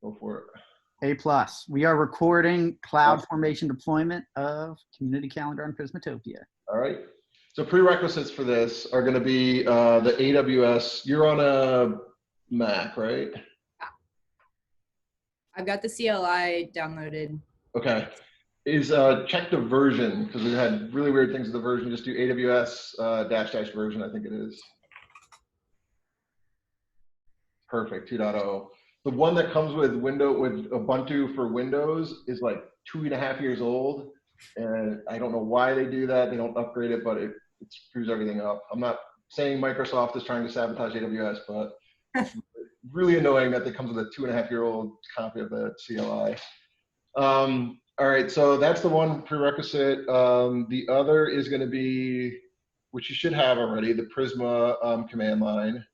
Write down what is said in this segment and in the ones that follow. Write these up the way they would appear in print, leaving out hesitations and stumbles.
Go for it. A+. We are recording CloudFormation deployment of Community Calendar on Prismatopia. All right. So prerequisites for this are going to be the AWS. You're on a Mac, right? I've got the CLI downloaded. Okay. Is check the version, because we had really weird things with the version. Just do AWS -- version, I think it is. Perfect, 2.0. The one that comes with Ubuntu for Windows is like 2.5 years old, and I don't know why they do that. They don't upgrade it, but it screws everything up. I'm not saying Microsoft is trying to sabotage AWS, but it's really annoying that it comes with a 2.5-year-old copy of the CLI. All right, so that's the one prerequisite. The other is going to be, which you should have already, the Prisma command line.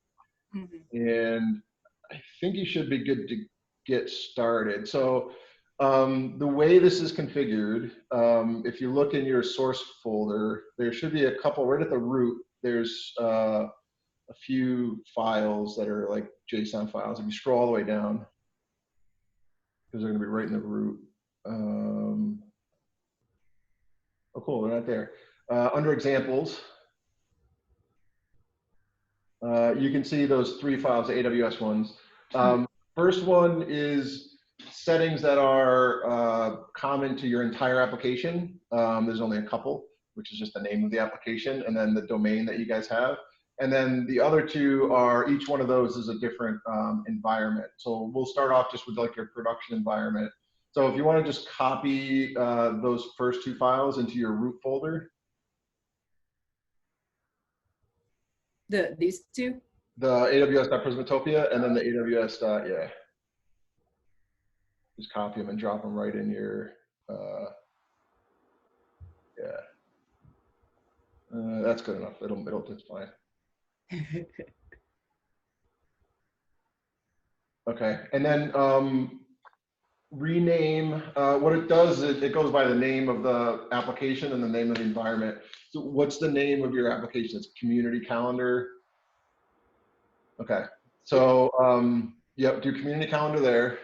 Mm-hmm. And I think you should be good to get started. So the way this is configured, if you look in your source folder, there should be a couple right at the root. There's a few files that are like JSON files. If you scroll all the way down, because they're going to be right in the root. Oh, cool, they're not there. Under examples, you can see those 3 files, the AWS ones. First one is settings that are common to your entire application. There's only a couple, which is just the name of the application and then the domain that you guys have. And then the other 2 are, each one of those is a different environment. So we'll start off just with like your production environment. So if you want to just copy those first 2 files into your root folder. These 2? The AWS.Prismatopia and then the AWS. Yeah. Just copy them and drop them right in your, yeah. That's good enough. It's fine. Okay, and then rename, what it does is it goes by the name of the application and the name of the environment. So what's the name of your application? It's Community Calendar. Okay, so yep, do Community Calendar there.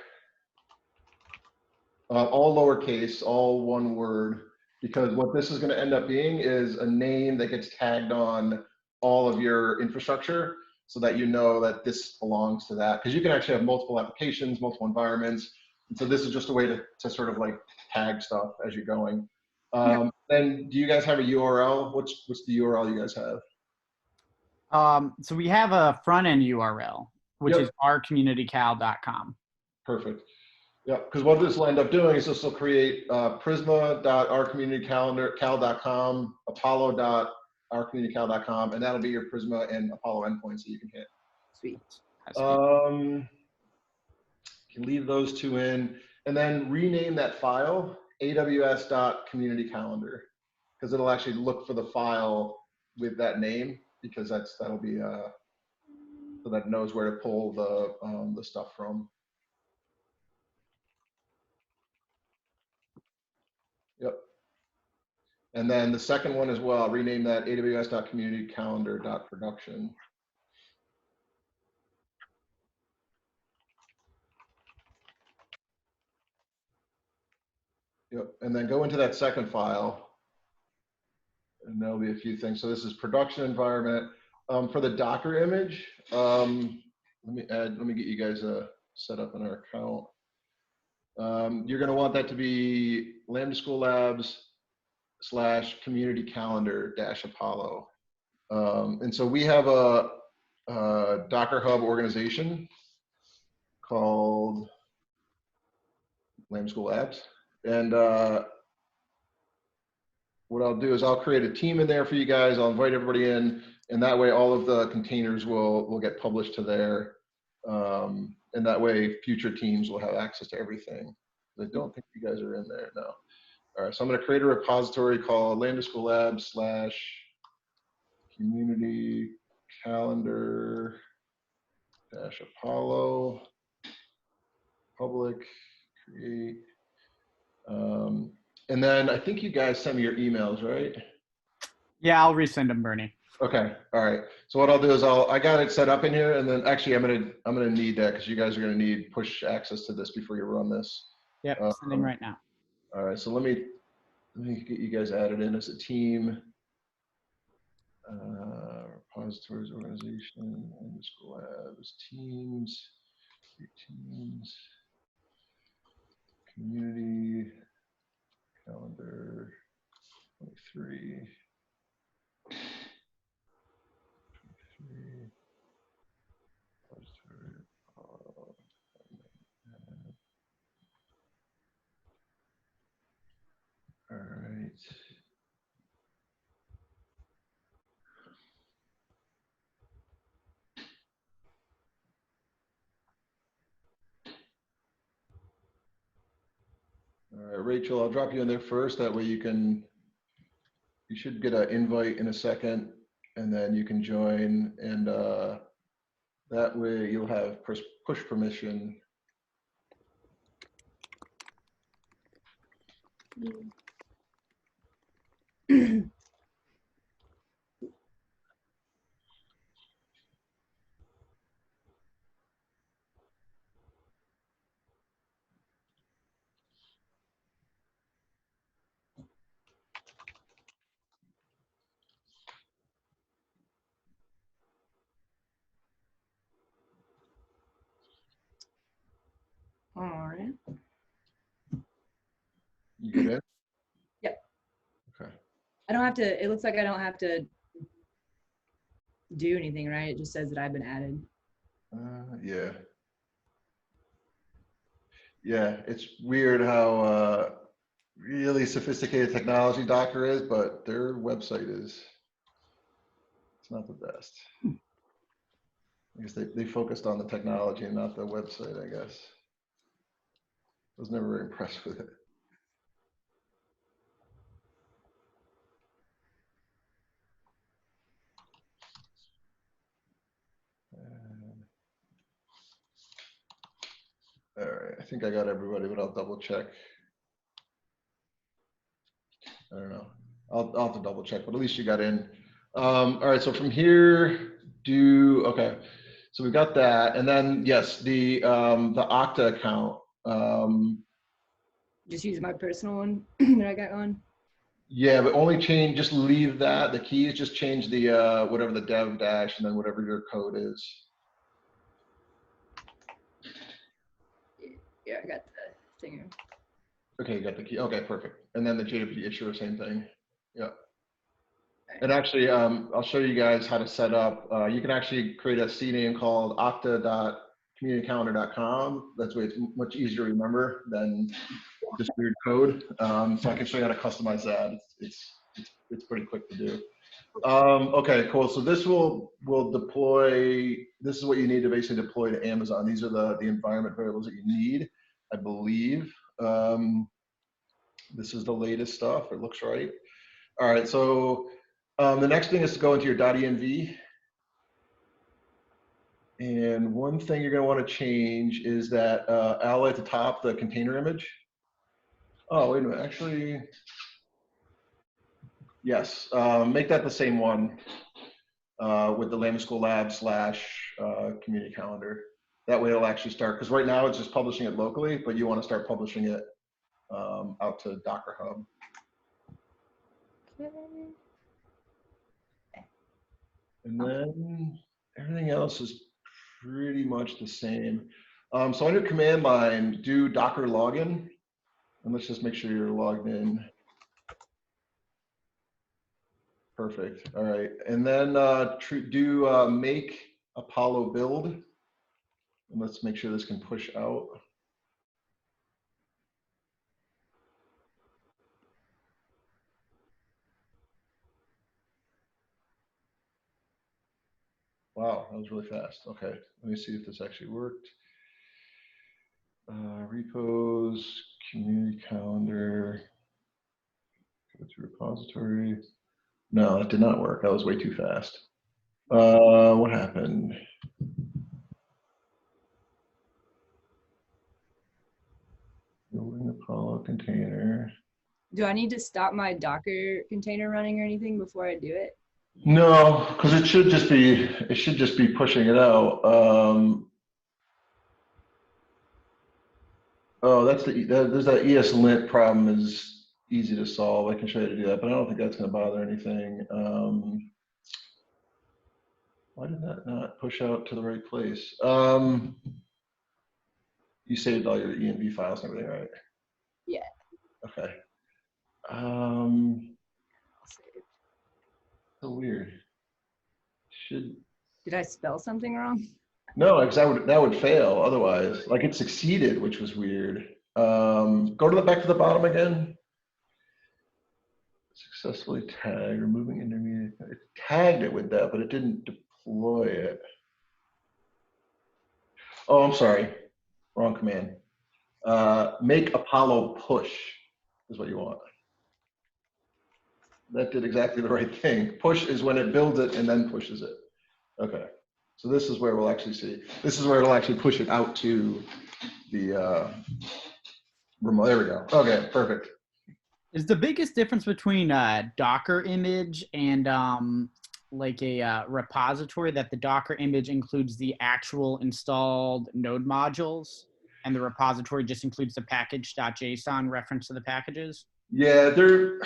All lowercase, all one word, because what this is going to end up being is a name that gets tagged on all of your infrastructure so that you know that this belongs to that. Because you can actually have multiple applications, multiple environments. And so this is just a way to sort of like tag stuff as you're going. Then do you guys have a URL? What's the URL you guys have? So we have a front-end URL, which is ourcommunitycal.com. Perfect. Yeah, because what this will end up doing is this will create prisma.ourcommunitycal.com, apollo.ourcommunitycal.com, and that'll be your Prisma and Apollo endpoints that you can hit. Sweet. You can leave those 2 in, and then rename that file aws.communitycalendar, because it'll actually look for the file with that name, because that'll be so that it knows where to pull the stuff from. Yep. And then the second one as well, rename that aws.communitycalendar.production. Yep. And then go into that second file, and there'll be a few things. So this is production environment. For the Docker image, let me get you guys set up in our account. You're going to want that to be Lambda School Labs /community calendar -Apollo. And so we have a Docker Hub organization called Lambda School Labs. And what I'll do is I'll create a team in there for you guys. I'll invite everybody in, and that way all of the containers will get published to there. And that way future teams will have access to everything. I don't think you guys are in there, no. All right, so I'm going to create a repository called Lambda School Labs /community calendar -Apollo, public, create. And then I think you guys send me your emails, right? Yeah, I'll resend them, Bernie. Okay, all right. So what I'll do is I got it set up in here, and then actually I'm gonna need that because you guys are gonna need push access to this before you run this. Yep, sending right now. All right, so let me get you guys added in as a team. Repositories, organization, underscore labs, teams, community, calendar, 23. Repository, all right. All right, Rachel, I'll drop you in there first. That way you should get an invite in a second, and then you can join, and that way you'll have push permission. All right. You get in? Yep. Okay. I don't have to, it looks like I don't have to do anything, right? It just says that I've been added. Yeah. Yeah, it's weird how really sophisticated technology Docker is, but their website is, it's not the best. I guess they focused on the technology and not the website, I guess. I was never very impressed with it. All right, I think I got everybody, but I'll double check. I don't know. I'll have to double check, but at least you got in. All right, so from here, okay. So we got that, and then yes, the Okta account. Just use my personal one that I got on. Yeah, but only just leave that. The keys, just change the whatever the dev dash, and then whatever your code is. Yeah, I got the thing. Okay, you got the key. Okay, perfect. And then the JWT issuer, same thing. Yeah. And actually, I'll show you guys how to set up. You can actually create a CNAME called okta.communitycalendar.com. That's way it's much easier to remember than just weird code. So I can show you how to customize that. It's pretty quick to do. Okay, cool. So this will deploy. This is what you need to basically deploy to Amazon. These are the environment variables that you need, I believe. This is the latest stuff. It looks right. All right. So the next thing is to go into your .env. And one thing you're going to want to change is that ally at the top, the container image. Oh, wait a minute. Actually, yes. Make that the same one with the Lambda School Lab / community calendar. That way it'll actually start, because right now it's just publishing it locally, but you want to start publishing it out to Docker Hub. And then everything else is pretty much the same. So on your command line, do Docker login, and let's just make sure you're logged in. Perfect. All right. And then do make Apollo build. And let's make sure this can push out. Wow, that was really fast. Okay, let me see if this actually worked. Repos, community calendar, go to repository. No, it did not work. That was way too fast. What happened? Building Apollo container. Do I need to stop my Docker container running or anything before I do it? No, because it should just be pushing it out. Oh, there's that ESLint problem is easy to solve. I can show you how to do that, but I don't think that's going to bother anything. Why did that not push out to the right place? You saved all your ENV files and everything, right? Yeah. Okay. I'll save. So weird. Should Did I spell something wrong? No, because that would fail otherwise. Like it succeeded, which was weird. Go to the back to the bottom again. Successfully tagged, removing intermediate. It tagged it with that, but it didn't deploy it. Oh, I'm sorry. Wrong command. Make Apollo push is what you want. That did exactly the right thing. Push is when it builds it and then pushes it. Okay. So this is where we'll actually see. This is where it'll actually push it out to the remote. There we go. Okay, perfect. Is the biggest difference between a Docker image and like a repository that the Docker image includes the actual installed node modules and the repository just includes the package.json reference to the packages? Yeah, there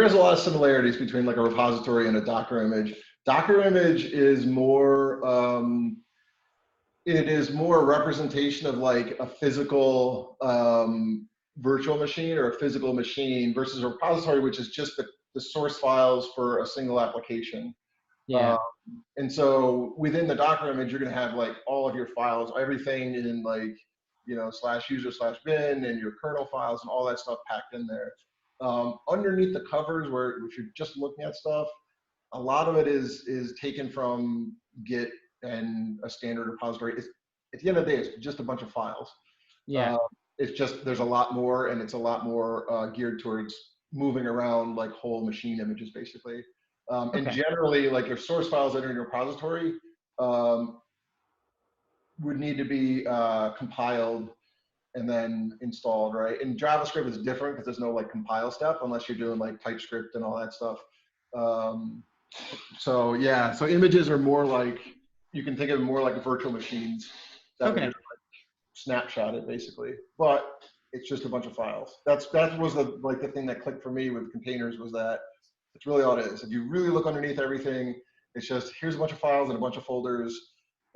is a lot of similarities between like a repository and a Docker image. Docker image is more it is more a representation of like a physical virtual machine or a physical machine versus a repository, which is just the source files for a single application. Yeah. And so within the Docker image, you're going to have like all of your files, everything in like, you know, /user/bin and your kernel files and all that stuff packed in there. Underneath the covers, where if you're just looking at stuff, a lot of it is taken from Git and a standard repository. At the end of the day, it's just a bunch of files. Yeah. It's just there's a lot more, and it's a lot more geared towards moving around like whole machine images, basically. And Okay. generally, like your source files that are in your repository would need to be compiled and then installed, right? And JavaScript is different because there's no like compile step unless you're doing like TypeScript and all that stuff. So yeah, so images are more like, you can think of them more like virtual machines that would Okay. just snapshot it basically, but it's just a bunch of files. That was the thing that clicked for me with containers, was that it's really all it is. If you really look underneath everything, it's just here's a bunch of files and a bunch of folders,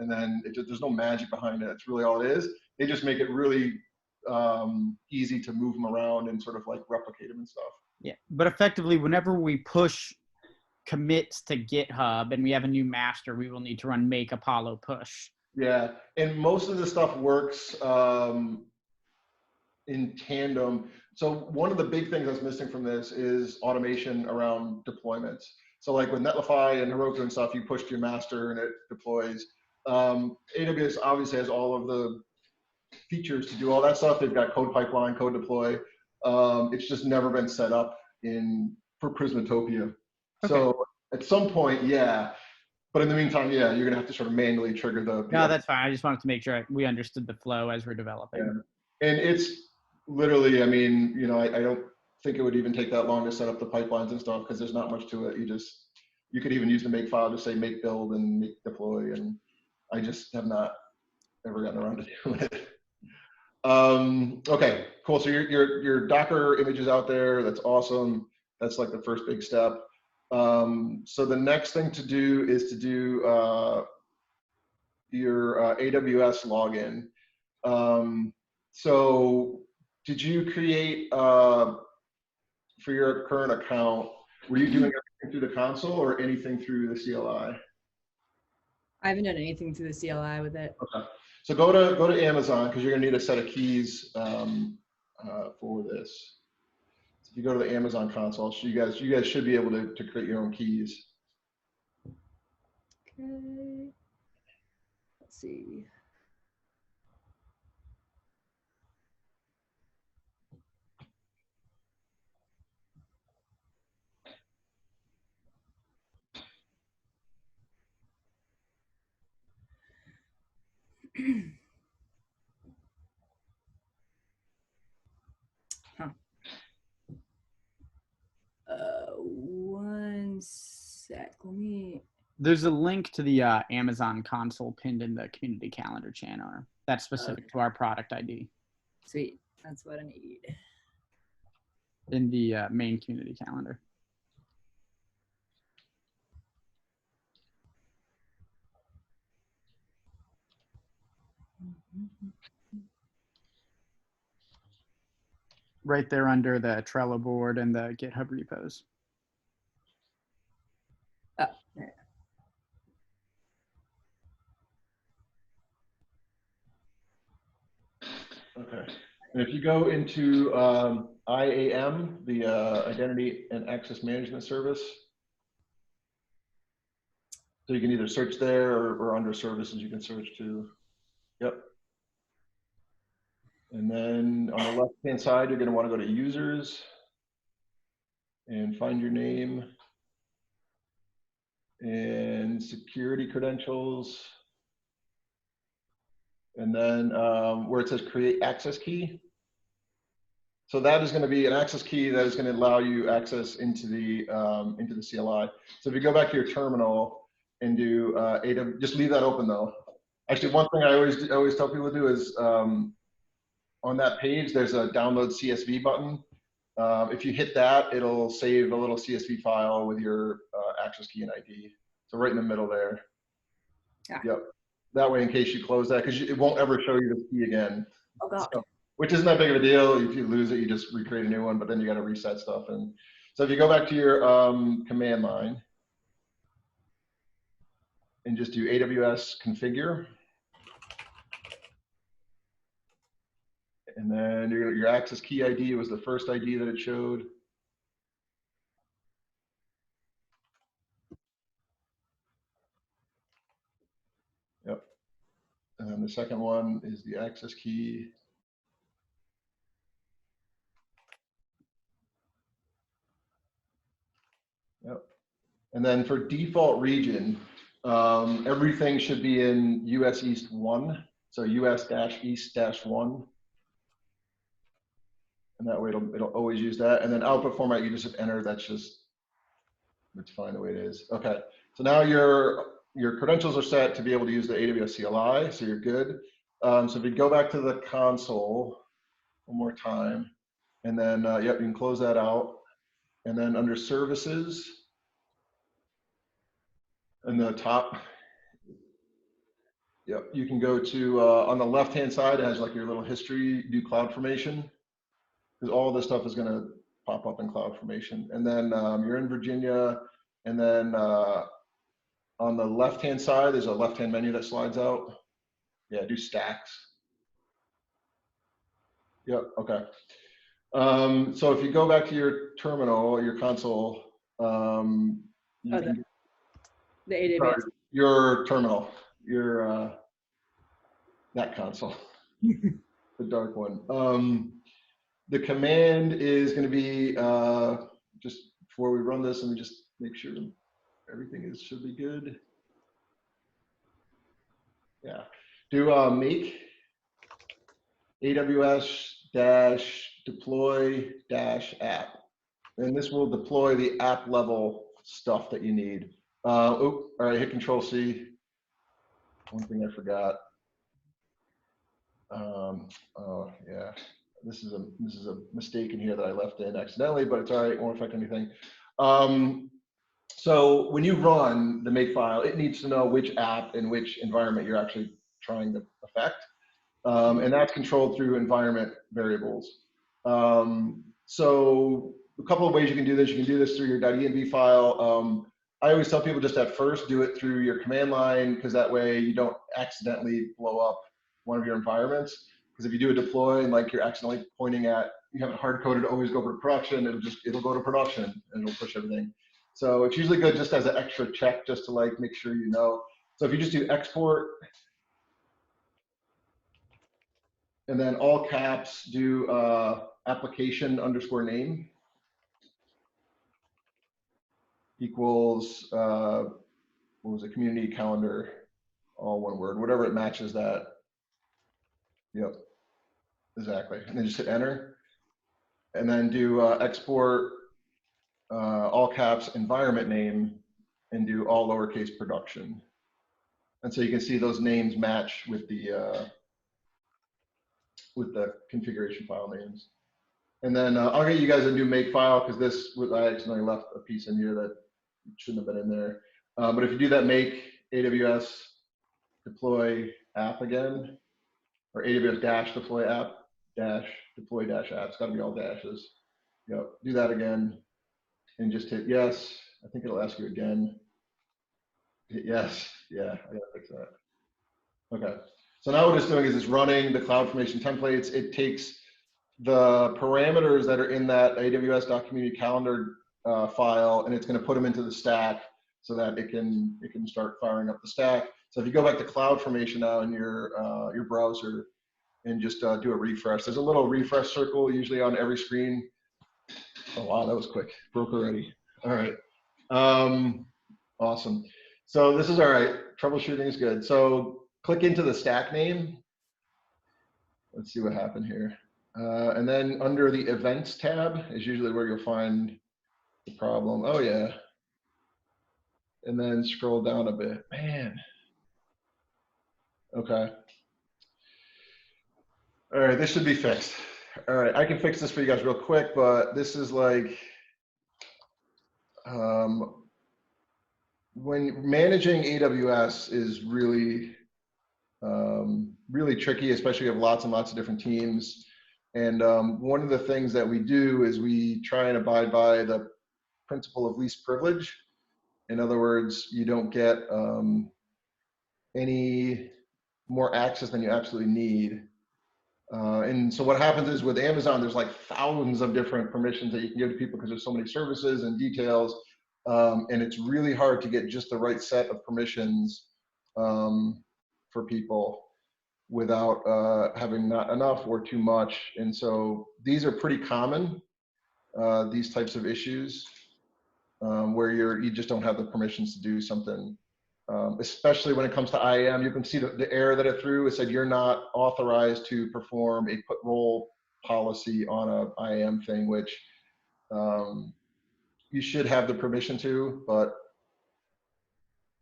and then there's no magic behind it. It's really all it is. They just make it really easy to move them around and sort of like replicate them and stuff. Yeah. But effectively, whenever we push commits to GitHub and we have a new master, we will need to run make Apollo push. Yeah, and most of the stuff works in tandem. So one of the big things that's missing from this is automation around deployments. So like with Netlify and Heroku and stuff, you push to your master and it deploys. AWS obviously has all of the features to do all that stuff. They've got code pipeline, code deploy. It's just never been set up for Prismatopia. Okay. So at some point, yeah. But in the meantime, yeah, you're gonna have to sort of manually trigger the. No, that's fine. I just wanted to make sure we understood the flow as we're developing. Yeah. And it's literally, I mean, you know, I don't think it would even take that long to set up the pipelines and stuff because there's not much to it. You could even use the make file to say make build and make deploy, and I just have not ever gotten around to doing it. Okay, cool. So your Docker image is out there. That's awesome. That's like the first big step. So the next thing to do is to do your AWS login. So did you create for your current account, were you doing everything through the console or anything through the CLI? I haven't done anything through the CLI with it. Okay. So go to Amazon because you're gonna need a set of keys for this. So if you go to the Amazon console, so you guys should be able to create your own keys. Okay. Let's see. Huh. One sec. Let me There's a link to the Amazon console pinned in the community calendar channel. That's specific to our product ID Sweet. That's what I need. in the main community calendar. Right there under the Trello board and the GitHub repos. Oh, there. Okay. And if you go into IAM, the Identity and Access Management Service, so you can either search there or under services you can search to. Yep. And then on the left-hand side, you're going to want to go to users and find your name and security credentials. And then where it says create access key. So that is going to be an access key that is going to allow you access into the CLI. So if you go back to your terminal and do AWS, just leave that open though. Actually, one thing I always tell people to do is on that page, there's a download CSV button. If you hit that, it'll save a little CSV file with your access key and ID. So right in the middle there. Yeah. Yep. That way, in case you close that, because it won't ever show you the key again. Oh God. So, which isn't that big of a deal. If you lose it, you just recreate a new one, but then you got to reset stuff. And so if you go back to your command line and just do AWS configure, and then your access key ID was the first ID that it showed. Yep. And then the second one is the access key. Yep. And then for default region, everything should be in US East 1. So US-East-1. And that way it'll always use that. And then output format, you just hit enter. It's fine the way it is. Okay. So now your credentials are set to be able to use the AWS CLI. So you're good. So if you go back to the console one more time, and then, yep, you can close that out. And then under services, in the top, yep, you can go to, on the left-hand side, it has like your little history, do CloudFormation, because all this stuff is going to pop up in CloudFormation. And then you're in Virginia, and then on the left-hand side, there's a left-hand menu that slides out. Yeah, do stacks. Yep, okay. So if you go back to your terminal, your console, the AWS. Your terminal, your that console, the dark one. The command is going to be just before we run this, let me just make sure everything should be good. Yeah, do make AWS-deploy-app, and this will deploy the app level stuff that you need. All right, hit Control C. One thing I forgot. Oh yeah, this is a mistake in here that I left in accidentally, but it's all right. It won't affect anything. So when you run the make file, it needs to know which app and which environment you're actually trying to affect. And that's controlled through environment variables. So a couple of ways you can do this. You can do this through your .env file. I always tell people just at first do it through your command line, because that way you don't accidentally blow up one of your environments. Because if you do a deploy and like you're accidentally pointing at, you have it hard coded to always go to production, it'll go to production and it'll push everything. So it's usually good just as an extra check, just to like make sure you know. So if you just do export and then all caps, do application _ name equals what was it, community calendar, all one word, whatever it matches that. Yep, exactly. And then just hit enter, and then do export all caps environment name, and do all lowercase production. And so you can see those names match with the configuration file names. And then I'll get you guys a new make file because this was, I accidentally left a piece in here that shouldn't have been in there. But if you do that make AWS deploy app again, or AWS dash deploy app, dash deploy dash app, it's got to be all dashes. Yep, do that again and just hit yes. I think it'll ask you again. Hit yes, yeah, I gotta fix that. Okay, so now what it's doing is it's running the CloudFormation templates. It takes the parameters that are in that AWS.community calendar file, and it's going to put them into the stack so that it can start firing up the stack. So if you go back to CloudFormation now in your browser and just do a refresh, there's a little refresh circle usually on every screen. Oh wow, that was quick. Broke already. All right. Awesome. So this is all right. Troubleshooting is good. So click into the stack name. Let's see what happened here. And then under the events tab is usually where you'll find the problem. Oh yeah. And then scroll down a bit. Man. Okay. All right, this should be fixed. All right, I can fix this for you guys real quick, but this is like, when managing AWS is really, really tricky, especially if you have lots and lots of different teams. And one of the things that we do is we try and abide by the principle of least privilege. In other words, you don't get any more access than you absolutely need. And so what happens is with Amazon, there's like thousands of different permissions that you can give to people because there's so many services and details. And it's really hard to get just the right set of permissions for people without having not enough or too much. And so these are pretty common, these types of issues where you just don't have the permissions to do something. Especially when it comes to IAM, you can see the error that it threw. It said you're not authorized to perform a put role policy on a IAM thing, which you should have the permission to, but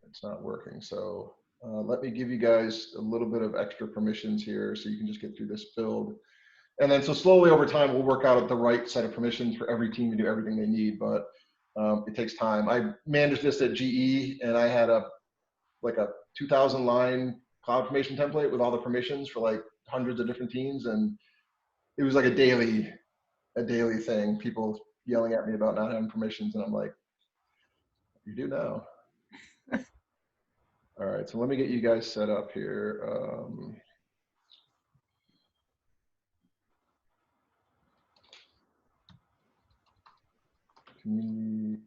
it's not working. So let me give you guys a little bit of extra permissions here so you can just get through this build. And then so slowly over time, we'll work out the right set of permissions for every team to do everything they need, but it takes time. I managed this at GE and I had like a 2,000 line CloudFormation template with all the permissions for like hundreds of different teams. And it was like a daily thing, people yelling at me about not having permissions. And I'm like, you do now. All right, so let me get you guys set up here. Community.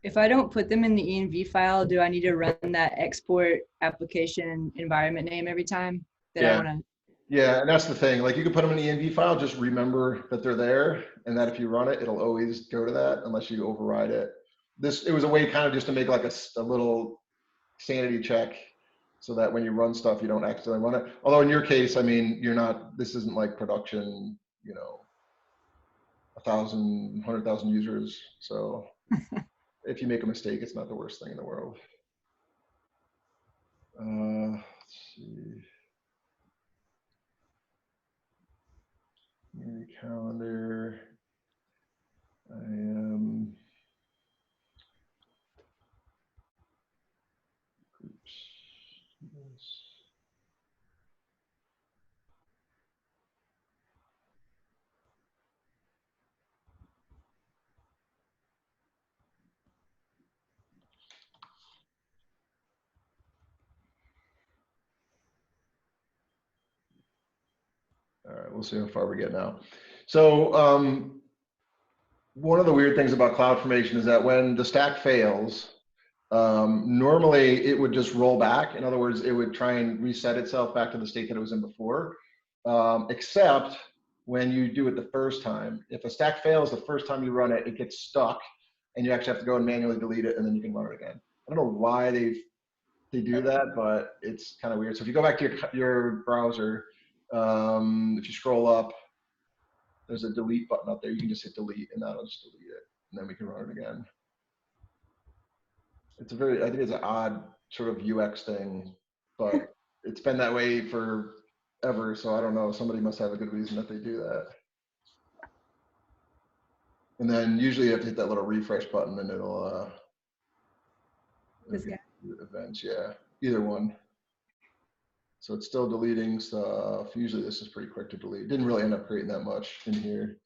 If I don't put them in the env file, do I need to run that export application environment name every time that I want to? Yeah, and that's the thing. Like you can put them in the env file, just remember that they're there, and that if you run it, it'll always go to that unless you override it. It was a way kind of just to make like a little sanity check, so that when you run stuff, you don't accidentally run it. Although in your case, I mean, this isn't like production, 1,000, 100,000 users. So if you make a mistake, it's not the worst thing in the world. Let's see. Community calendar. I am groups. All right, we'll see how far we get now. So one of the weird things about CloudFormation is that when the stack fails, normally it would just roll back. In other words, it would try and reset itself back to the state that it was in before, except when you do it the first time. If a stack fails the first time you run it, it gets stuck, and you actually have to go and manually delete it, and then you can run it again. I don't know why they do that, but it's kind of weird. So if you go back to your browser, if you scroll up, There's a delete button up there. You can just hit delete and that'll just delete it. And then we can run it again. It's a very, I think it's an odd sort of UX thing, but it's been that way forever. So I don't know. Somebody must have a good reason that they do that. And then usually you have to hit that little refresh button and it'll, events, yeah, either one. So it's still deleting stuff. Usually this is pretty quick to delete. Didn't really end up creating that much in here.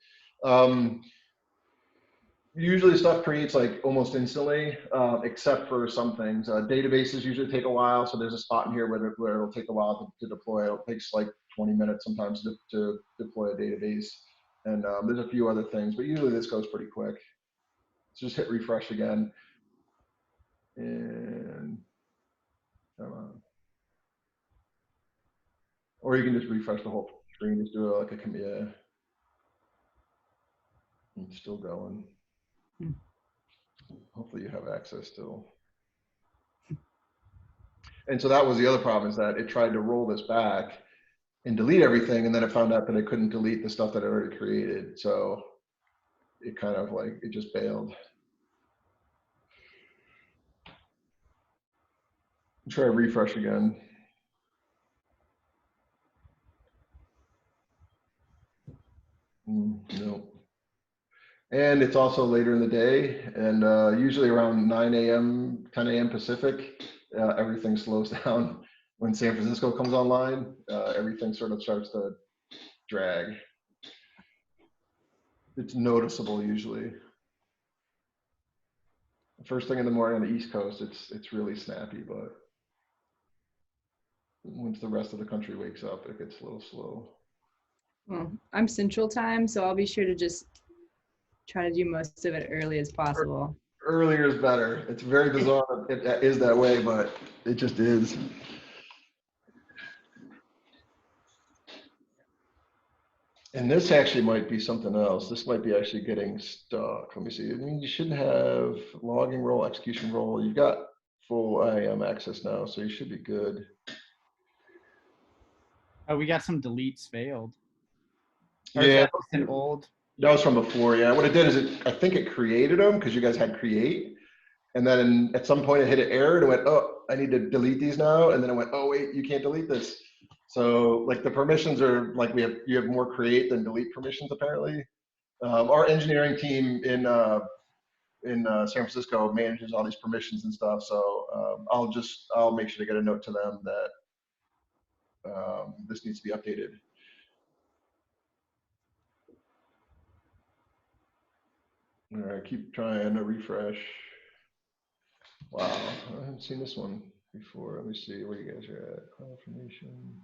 Usually stuff creates like almost instantly, except for some things. Databases usually take a while. So there's a spot in here where it'll take a while to deploy. It takes like 20 minutes sometimes to deploy a database. And there's a few other things, but usually this goes pretty quick. So just hit refresh again. And come on. Or you can just refresh the whole screen, just do it like a commit. It's still going. Hopefully you have access still. And so that was the other problem, is that it tried to roll this back and delete everything, and then it found out that it couldn't delete the stuff that it already created. So it kind of like, it just bailed. Try refresh again. Nope. And it's also later in the day, and usually around 9 a.m., 10 a.m. Pacific, everything slows down. When San Francisco comes online, everything sort of starts to drag. It's noticeable usually. First thing in the morning on the East Coast, it's really snappy, but once the rest of the country wakes up, it gets a little slow. Well, I'm Central Time, so I'll be sure to just try to do most of it early as possible. Earlier is better. It's very bizarre. It is that way, but it just is. And this actually might be something else. This might be actually getting stuck. Let me see. I mean, you shouldn't have logging role, execution role. You've got full IAM access now, so you should be good. Oh, we got some deletes failed. Or yeah, an old. That was from before. Yeah, what it did is I think it created them because you guys had create, and then at some point it hit an error and it went, oh, I need to delete these now, and then it went, oh wait, you can't delete this. So like the permissions are like you have more create than delete permissions apparently. Our engineering team in San Francisco manages all these permissions and stuff. So I'll make sure to get a note to them that this needs to be updated. All right, keep trying to refresh. Wow, I haven't seen this one before. Let me see where you guys are at. Cloudformation.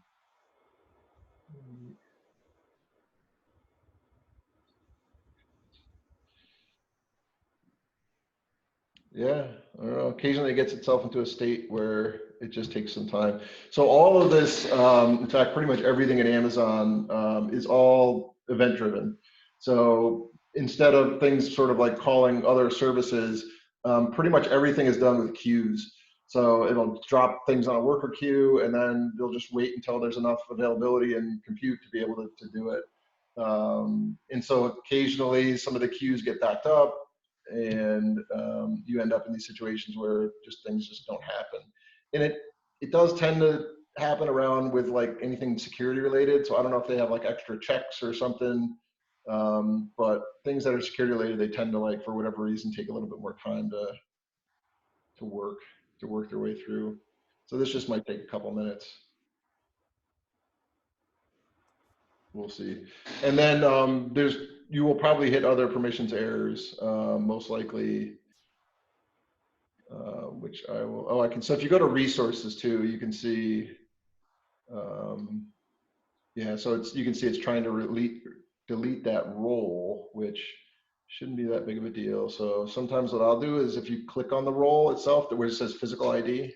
Yeah, I don't know. Occasionally it gets itself into a state where it just takes some time. So all of this, in fact, pretty much everything in Amazon is all event driven. So instead of things sort of like calling other services, pretty much everything is done with queues. So it'll drop things on a worker queue, and then they'll just wait until there's enough availability and compute to be able to do it. And so occasionally some of the queues get backed up, and you end up in these situations where just things just don't happen. And it does tend to happen around with like anything security related. So I don't know if they have like extra checks or something, but things that are security related, they tend to, like, for whatever reason, take a little bit more time to work their way through. So this just might take a couple minutes. We'll see. And then you will probably hit other permissions errors, most likely, which I will, oh, I can, so if you go to resources too, you can see, yeah, so you can see it's trying to delete that role, which shouldn't be that big of a deal. So sometimes what I'll do is if you click on the role itself, where it says physical ID,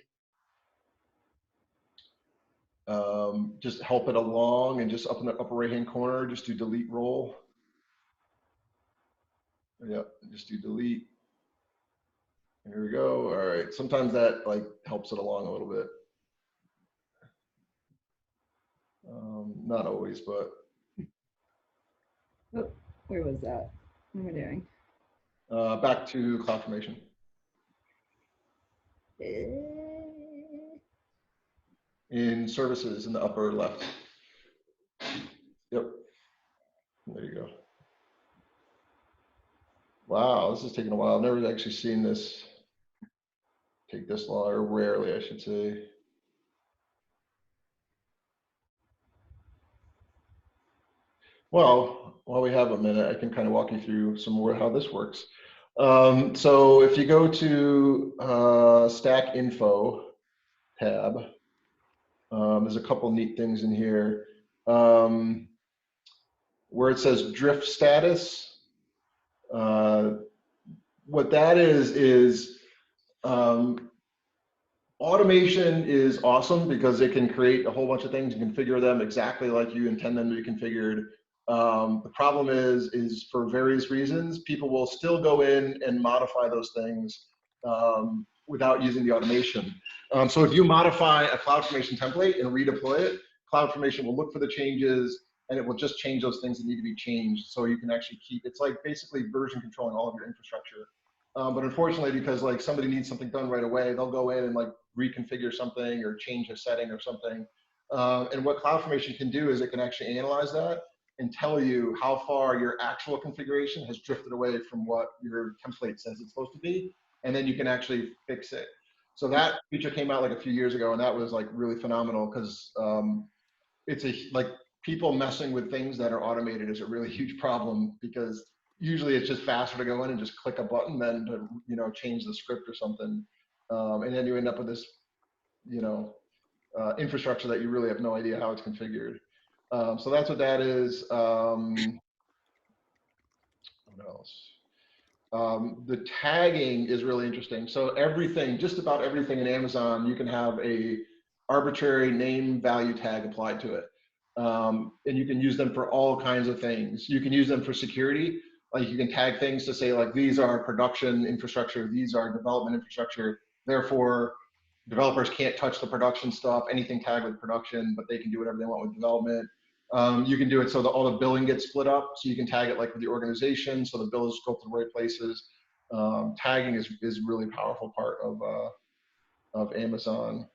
just help it along, and just up in the upper right hand corner, just do delete role. Yep, just do delete. Here we go. All right, sometimes that like helps it along a little bit. Not always, but Oh, where was that? What am I doing? Back to CloudFormation. In services in the upper left. Yep. There you go. Wow, this is taking a while. I've never actually seen this take this long, or rarely, I should say. Well, while we have a minute, I can kind of walk you through some more how this works. So if you go to Stack Info tab, there's a couple neat things in here. Where it says drift status, what that is automation is awesome because it can create a whole bunch of things and configure them exactly like you intend them to be configured. The problem is for various reasons, people will still go in and modify those things without using the automation. So if you modify a CloudFormation template and redeploy it, CloudFormation will look for the changes and it will just change those things that need to be changed. So you can actually keep, it's like basically version controlling all of your infrastructure. But unfortunately, because like somebody needs something done right away, they'll go in and like reconfigure something or change a setting or something. And what CloudFormation can do is it can actually analyze that and tell you how far your actual configuration has drifted away from what your template says it's supposed to be. And then you can actually fix it. So that feature came out like a few years ago, and that was like really phenomenal because it's a like people messing with things that are automated is a really huge problem because usually it's just faster to go in and just click a button than to change the script or something, and then you end up with this infrastructure that you really have no idea how it's configured. So that's what that is. What else? The tagging is really interesting. So everything, just about everything in Amazon, you can have a arbitrary name value tag applied to it. And you can use them for all kinds of things. You can use them for security. Like you can tag things to say like, these are production infrastructure, these are development infrastructure. Therefore, developers can't touch the production stuff, anything tagged with production, but they can do whatever they want with development. You can do it so that all the billing gets split up. So you can tag it like with the organization, so the bills go to the right places. Tagging is really powerful part of Amazon.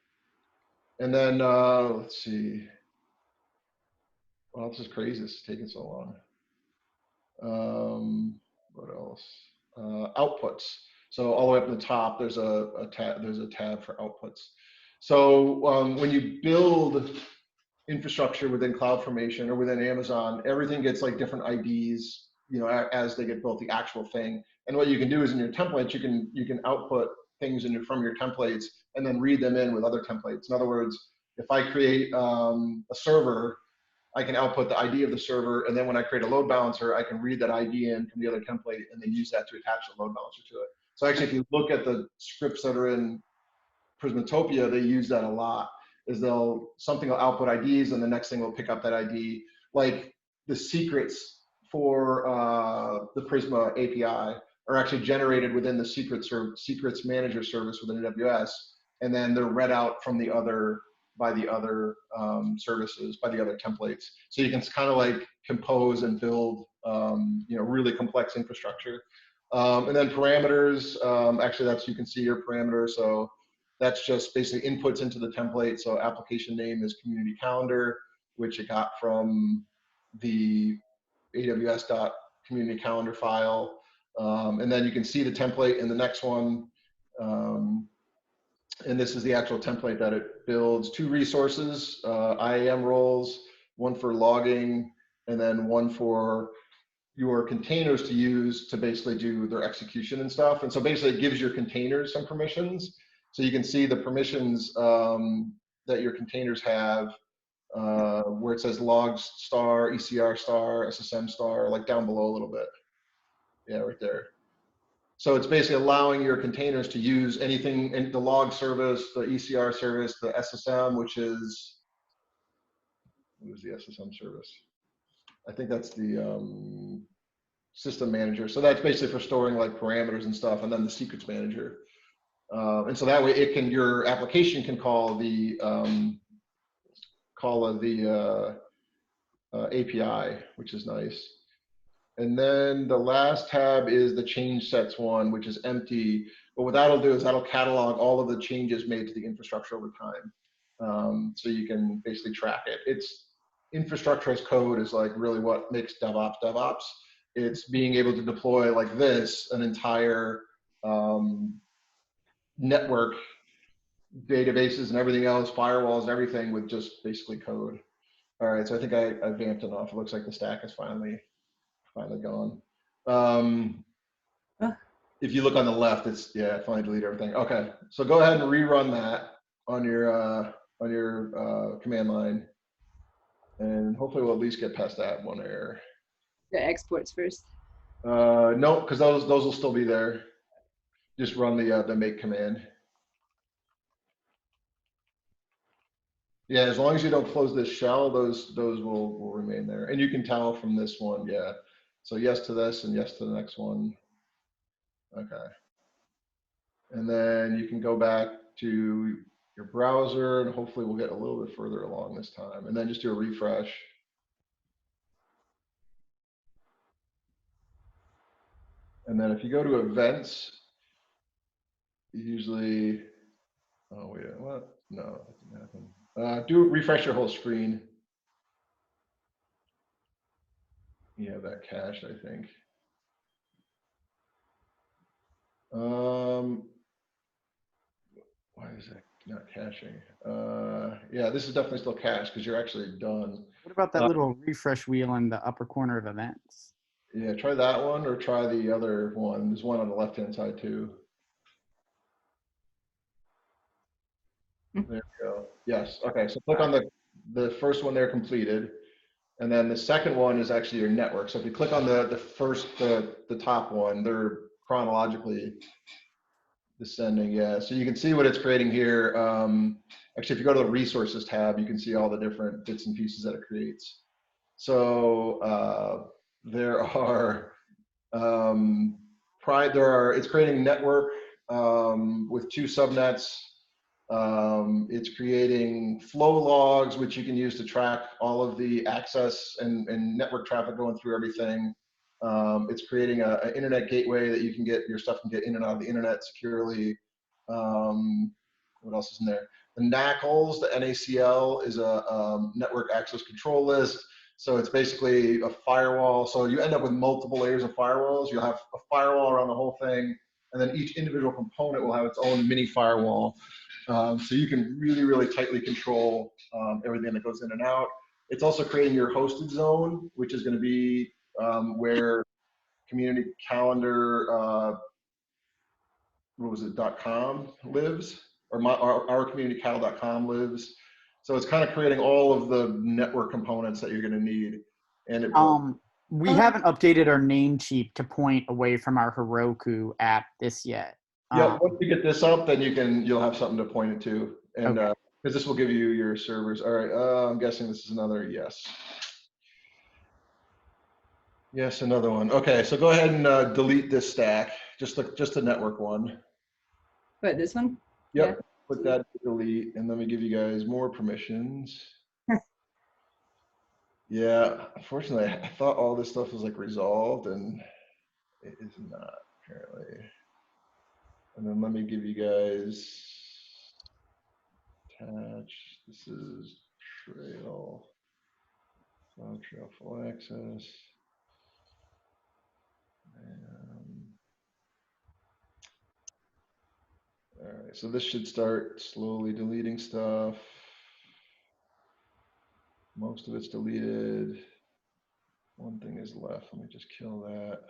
And then let's see. Well, this is crazy. This is taking so long. What else? Outputs. So all the way up at the top, there's a tab for outputs. So when you build infrastructure within CloudFormation or within Amazon, everything gets like different IDs, as they get built, the actual thing. And what you can do is in your templates, you can output things from your templates and then read them in with other templates. In other words, if I create a server, I can output the ID of the server, and then when I create a load balancer, I can read that ID in from the other template and then use that to attach the load balancer to it. So actually, if you look at the scripts that are in Prismatopia, they use that a lot. Is something will output IDs, and the next thing will pick up that ID. Like the secrets for the Prisma API are actually generated within the secrets manager service within AWS, and then they're read out from the other services, by the other templates. So you can kind of like compose and build really complex infrastructure. And then parameters, actually you can see your parameters. So that's just basically inputs into the template. So application name is community calendar, which it got from the AWS.community calendar file. And then you can see the template in the next one. And this is the actual template that it builds. 2 resources, IAM roles, one for logging, and then one for your containers to use to basically do their execution and stuff. And so basically it gives your containers some permissions. So you can see the permissions that your containers have, where it says logs star, ECR star, SSM star, like down below a little bit. Yeah, right there. So it's basically allowing your containers to use anything in the log service, the ECR service, the SSM, which is, what is the SSM service? I think that's the system manager. So that's basically for storing like parameters and stuff, and then the secrets manager. And so that way your application can call the API, which is nice. And then the last tab is the change sets one, which is empty. But what that'll do is that'll catalog all of the changes made to the infrastructure over time. So you can basically track it. It's infrastructure as code is like really what makes DevOps. It's being able to deploy like this, an entire network, databases and everything else, firewalls and everything with just basically code. All right, so I think I vamped enough. It looks like the stack is finally gone. If you look on the left, it's, yeah, finally delete everything. Okay, so go ahead and rerun that on your command line, and hopefully we'll at least get past that one error. The exports first. No, because those will still be there. Just run the make command. Yeah, as long as you don't close this shell, those will remain there. And you can tell from this one, yeah. So yes to this and yes to the next one. Okay. And then you can go back to your browser and hopefully we'll get a little bit further along this time. And then just do a refresh. And then if you go to events, usually, oh wait, what? No, that didn't happen. Do refresh your whole screen. You have that cached, I think. Why is that not caching? Yeah, this is definitely still cached because you're actually done. What about that little refresh wheel in the upper corner of events? Yeah, try that one or try the other one. There's one on the left-hand side too. There we go. Yes. Okay. So click on the first one there, completed, and then the second one is actually your network. So if you click on the top one, they're chronologically descending. Yeah. So you can see what it's creating here. Actually, if you go to the resources tab, you can see all the different bits and pieces that it creates. So there are it's creating network with 2 subnets. It's creating flow logs, which you can use to track all of the access and network traffic going through everything. It's creating an internet gateway that your stuff can get in and out of the internet securely. What else is in there? The NACLs, the NACL is a network access control list. So it's basically a firewall. So you end up with multiple layers of firewalls. You'll have a firewall around the whole thing, and then each individual component will have its own mini firewall. So you can really, really tightly control everything that goes in and out. It's also creating your hosted zone, which is going to be where community calendar, what was it, .com lives, or our communitycal.com lives. So it's kind of creating all of the network components that you're going to need. And it we haven't updated our name cheap to point away from our Heroku app this yet. Yeah, once you get this up, then you'll have something to point it to, and Okay. because this will give you your servers. All right, I'm guessing this is another yes. Yes, another one. Okay, so go ahead and delete this stack, just the network one. What, this one? Yep, Yeah. put that to delete, and let me give you guys more permissions. Yeah, unfortunately, I thought all this stuff was like resolved, and it is not apparently. And then let me give you guys attach. This is trail, cloud trail full access. All right, so this should start slowly deleting stuff. Most of it's deleted. One thing is left. Let me just kill that.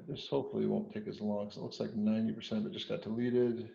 This hopefully won't take as long. So it looks like 90% of it just got deleted.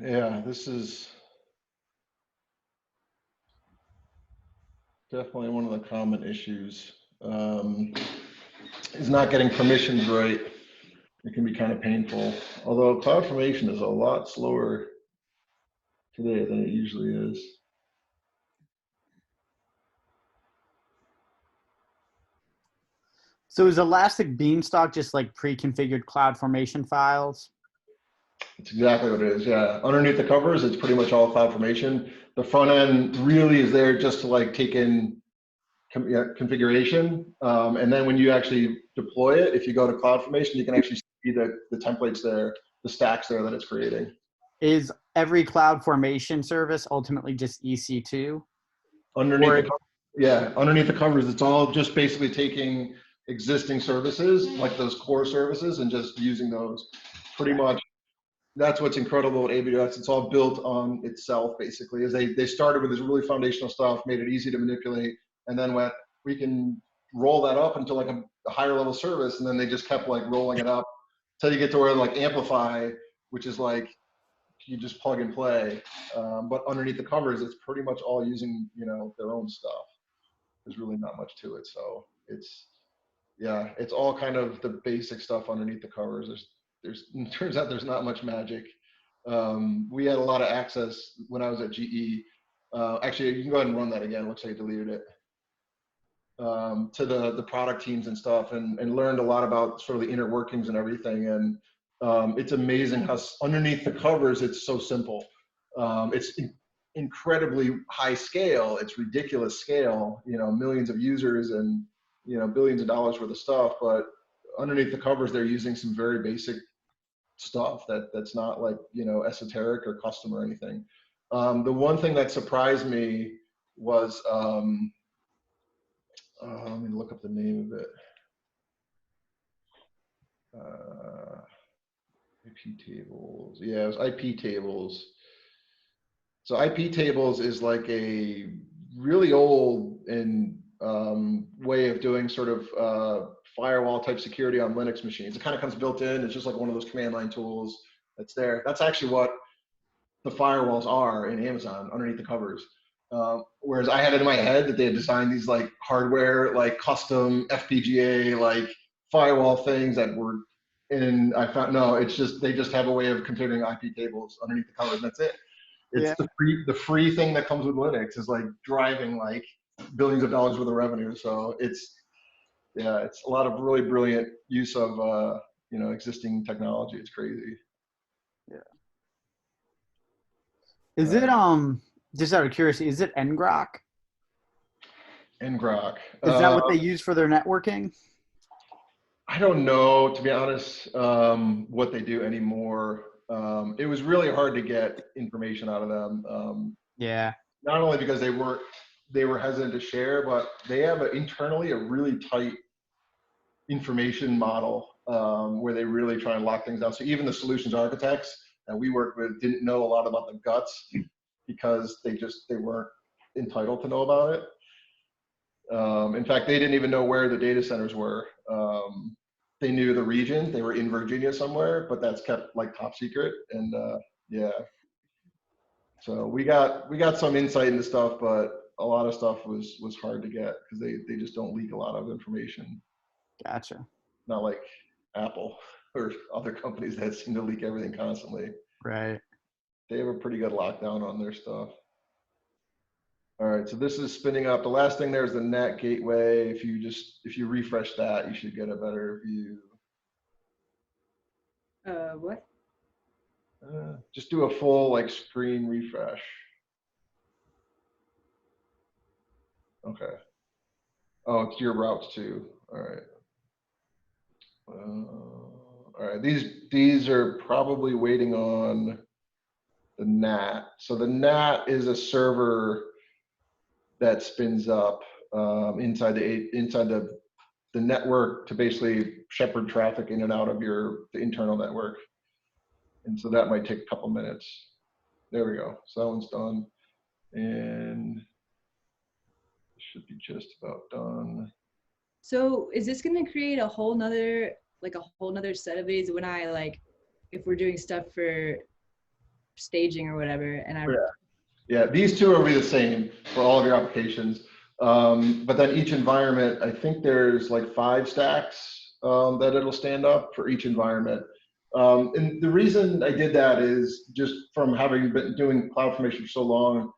Yeah, this is definitely one of the common issues. Is not getting permissions right. It can be kind of painful. Although CloudFormation is a lot slower today than it usually is. So is Elastic Beanstalk just like pre-configured CloudFormation files? It's exactly what it is. Yeah, underneath the covers, it's pretty much all CloudFormation. The front end really is there just to like take in configuration, and then when you actually deploy it, if you go to CloudFormation, you can actually see the templates there, the stacks there that it's creating. Is every CloudFormation service ultimately just EC2? Underneath underneath the covers, it's all just basically taking existing services, like those core services, and just using those. Pretty much, that's what's incredible at AWS. It's all built on itself, basically. Is they started with this really foundational stuff, made it easy to manipulate, and then we can roll that up into like a higher level service, and then they just kept like rolling it up until you get to where like Amplify, which is like you just plug and play. But underneath the covers, it's pretty much all using their own stuff. There's really not much to it, so it's all kind of the basic stuff underneath the covers. It turns out there's not much magic. We had a lot of access when I was at GE. Actually, you can go ahead and run that again. Looks like I deleted it. To the product teams and stuff, and learned a lot about sort of the inner workings and everything. And it's amazing how underneath the covers it's so simple. It's incredibly high scale. It's ridiculous scale. Millions of users and billions of dollars worth of stuff. But underneath the covers, they're using some very basic stuff that's not like esoteric or custom or anything. The one thing that surprised me was let me look up the name of it. IP tables. Yeah, it was IP tables. So IP tables is like a really old and way of doing sort of firewall type security on Linux machines. It kind of comes built in. It's just like one of those command line tools that's there. That's actually what the firewalls are in Amazon underneath the covers. Whereas I had it in my head that they had designed these like hardware, like custom FPGA, like firewall things that were, and I found, no, it's just, they just have a way of configuring IP tables underneath the covers, and that's it. It's the free thing that comes with Linux is like driving like billions of dollars worth of revenue. So it's a lot of really brilliant use of existing technology. It's crazy. Yeah. Is it just out of curiosity, is it ngrok? Ngrok. Is that what they use for their networking? I don't know, to be honest, what they do anymore. It was really hard to get information out of them. Yeah. Not only because they were hesitant to share, but they have internally a really tight information model where they really try and lock things down. So even the solutions architects that we worked with didn't know a lot about the guts because they weren't entitled to know about it. In fact, they didn't even know where the data centers were. They knew the region; they were in Virginia somewhere, but that's kept like top secret. And so we got some insight into stuff, but a lot of stuff was hard to get because they just don't leak a lot of information. Gotcha. Not like Apple or other companies that seem to leak everything constantly. Right. They have a pretty good lockdown on their stuff. All right, so this is spinning up. The last thing there is the NAT gateway. If you refresh that, you should get a better view. What? Just do a full like screen refresh. Okay. Oh, it's your routes too. All right. All right. These are probably waiting on the NAT. So the NAT is a server that spins up inside the network to basically shepherd traffic in and out of the internal network. And so that might take a couple minutes. There we go. So that one's done. And it should be just about done. So is this going to create a whole nother set of these when if we're doing stuff for staging or whatever, and Yeah, these two will be the same for all of your applications. But then each environment, I think there's like 5 stacks that it'll stand up for each environment. And the reason I did that is just from having been doing CloudFormation for so long,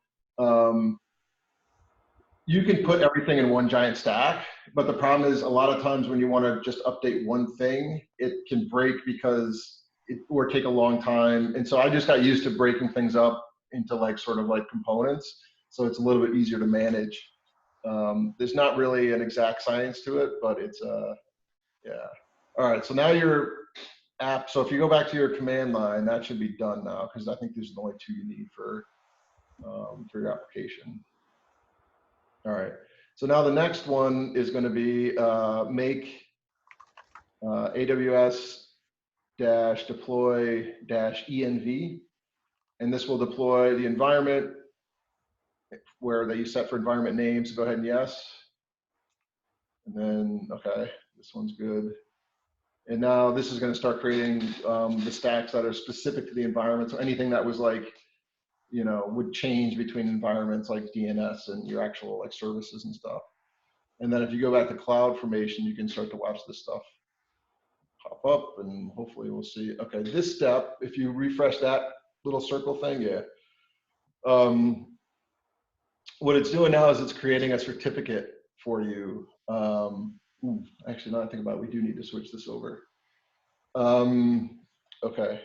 you can put everything in one giant stack, but the problem is a lot of times when you want to just update one thing, it can break because or take a long time. And so I just got used to breaking things up into sort of components. So it's a little bit easier to manage. There's not really an exact science to it, but it's, yeah. All right, so now your app, so if you go back to your command line, that should be done now, because I think there's only 2 you need for your application. All right, so now the next one is going to be make AWS deploy env, and this will deploy the environment where that you set for environment names. So go ahead and yes, and then okay, this one's good. And now this is going to start creating the stacks that are specific to the environment. So anything that was would change between environments like DNS and your actual services and stuff. And then if you go back to CloudFormation, you can start to watch this stuff pop up, and hopefully we'll see. Okay, this step, if you refresh that little circle thing, yeah. What it's doing now is it's creating a certificate for you. Actually, now I think about it, we do need to switch this over. Okay,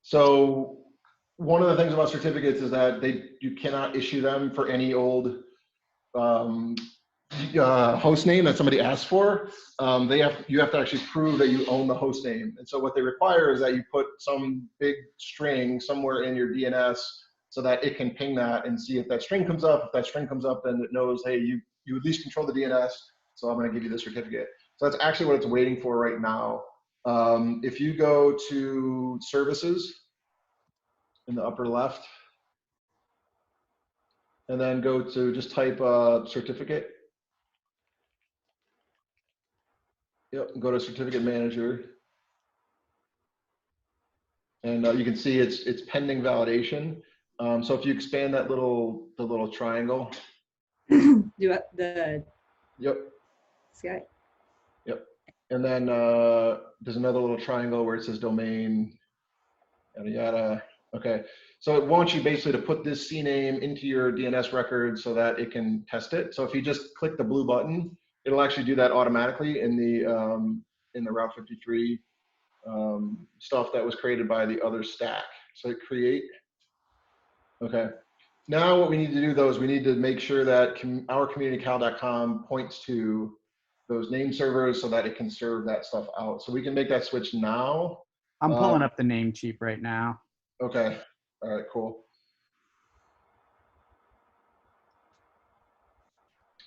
so one of the things about certificates is that you cannot issue them for any old host name that somebody asks for. You have to actually prove that you own the host name. And so what they require is that you put some big string somewhere in your DNS so that it can ping that and see if that string comes up. If that string comes up, then it knows, hey, you at least control the DNS, so I'm going to give you the certificate. So that's actually what it's waiting for right now. If you go to services in the upper left, and then go to just type certificate. Yep, go to certificate manager. And you can see it's pending validation. So if you expand that the little triangle. do the Yep. sky. Yep. And then there's another little triangle where it says domain, yada yada. Okay. So it wants you basically to put this CNAME into your DNS record so that it can test it. So if you just click the blue button, it'll actually do that automatically in the Route 53 stuff that was created by the other stack. So hit create. Okay. Now what we need to do though is we need to make sure that ourcommunitycal.com points to those name servers so that it can serve that stuff out. So we can make that switch now. I'm pulling up the name cheap right now. Okay. All right, cool.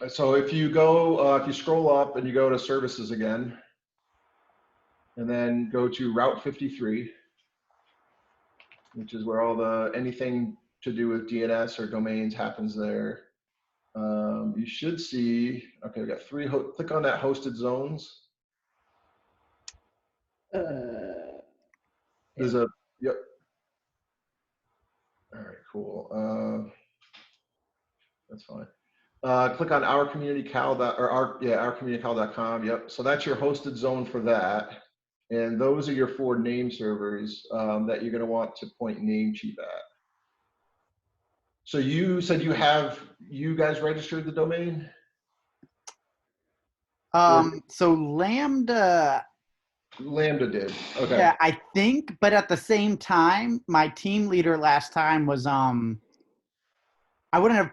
So if you go, if you scroll up and you go to services again, and then go to Route 53, which is where all anything to do with DNS or domains happens there. You should see, okay, we got 3, click on that hosted zones. There's a, yep. All right, cool. That's fine. Click on ourcommunitycal.com. Yep. So that's your hosted zone for that. And those are your 4 name servers that you're going to want to point Namecheap at. So you said you guys registered the domain? So Lambda did. Okay. Yeah, I think, but at the same time, my team leader last time was I wouldn't have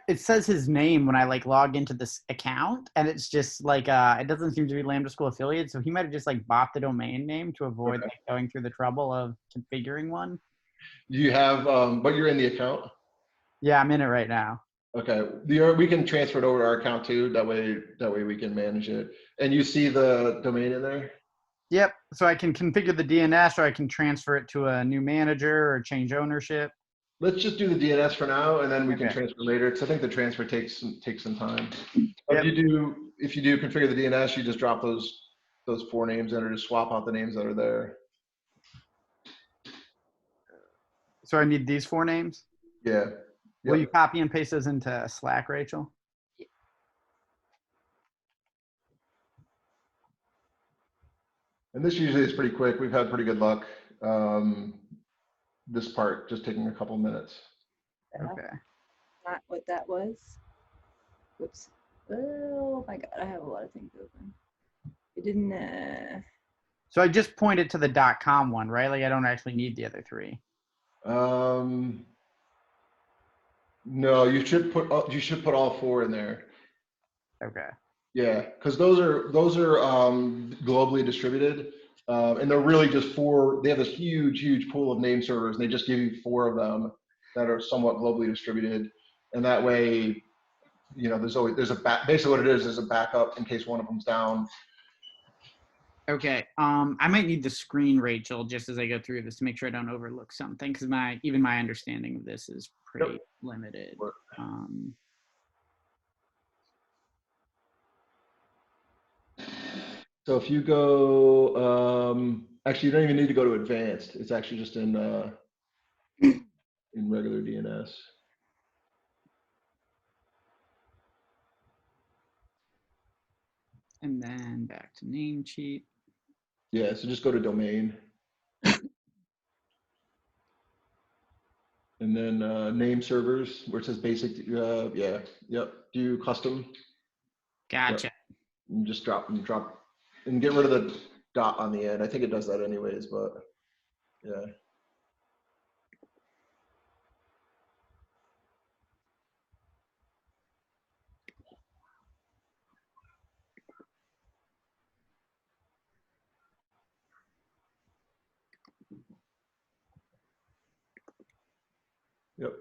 it says his name when I like log into this account, and it's just like it doesn't seem to be Lambda School affiliate, so he might have just like bought the domain name to avoid like going through the trouble of configuring one. You have, but you're in the account. Yeah, I'm in it right now. Okay, we can transfer it over to our account too. That way we can manage it. And you see the domain in there? Yep. So I can configure the DNS, or I can transfer it to a new manager or change ownership. Let's just do the DNS for now, and then we can Okay. transfer later. Because I think the transfer takes some time. Yep. If you do configure the DNS, you just drop those 4 names in, or just swap out the names that are there. So I need these 4 names. Yeah. Will you copy and paste those into Slack, Rachel? And this usually is pretty quick. We've had pretty good luck. This part just taking a couple minutes. Okay. Not what that was. Whoops. Oh my God, I have a lot of things open. It didn't. So I just pointed to the .com one, right? Like I don't actually need the other 3. No, you should put all 4 in there. Okay. Yeah, because those are globally distributed, and they're really just 4. They have this huge pool of name servers, and they just give you 4 of them that are somewhat globally distributed, and that way, you know, basically what it is a backup in case one of them's down. Okay. I might need the screen, Rachel, just as I go through this to make sure I don't overlook something, because even my understanding of this is pretty limited. So if you go, actually, you don't even need to go to advanced. It's actually just in regular DNS. And then back to Namecheap. Yeah, so just go to domain. And then name servers, where it says basic, do custom. Gotcha. Yep. And just drop and get rid of the dot on the end. I think it does that anyways, but yeah. Yep.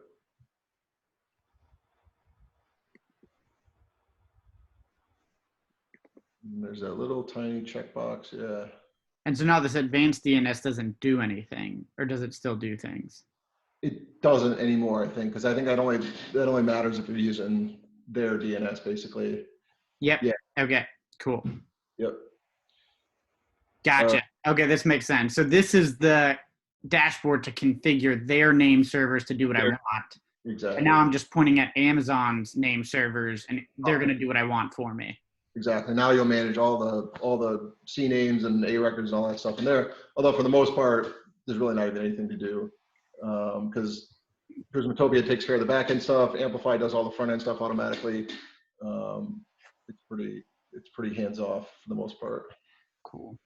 And there's that little tiny checkbox, yeah. And so now this advanced DNS doesn't do anything, or does it still do things? It doesn't anymore, I think, because I think that only matters if you're using their DNS, basically. Yep. Yeah. Okay. Cool. Yep. Gotcha. Okay, this makes sense. So this is the dashboard to configure their name servers to do what I want. Exactly. And now I'm just pointing at Amazon's name servers, and they're going to do what I want for me. Exactly. Now you'll manage all the C names and A records and all that stuff in there. Although for the most part, there's really not even anything to do, because Prismatopia takes care of the back end stuff. Amplify does all the front end stuff automatically. It's pretty hands off for the most part. Cool.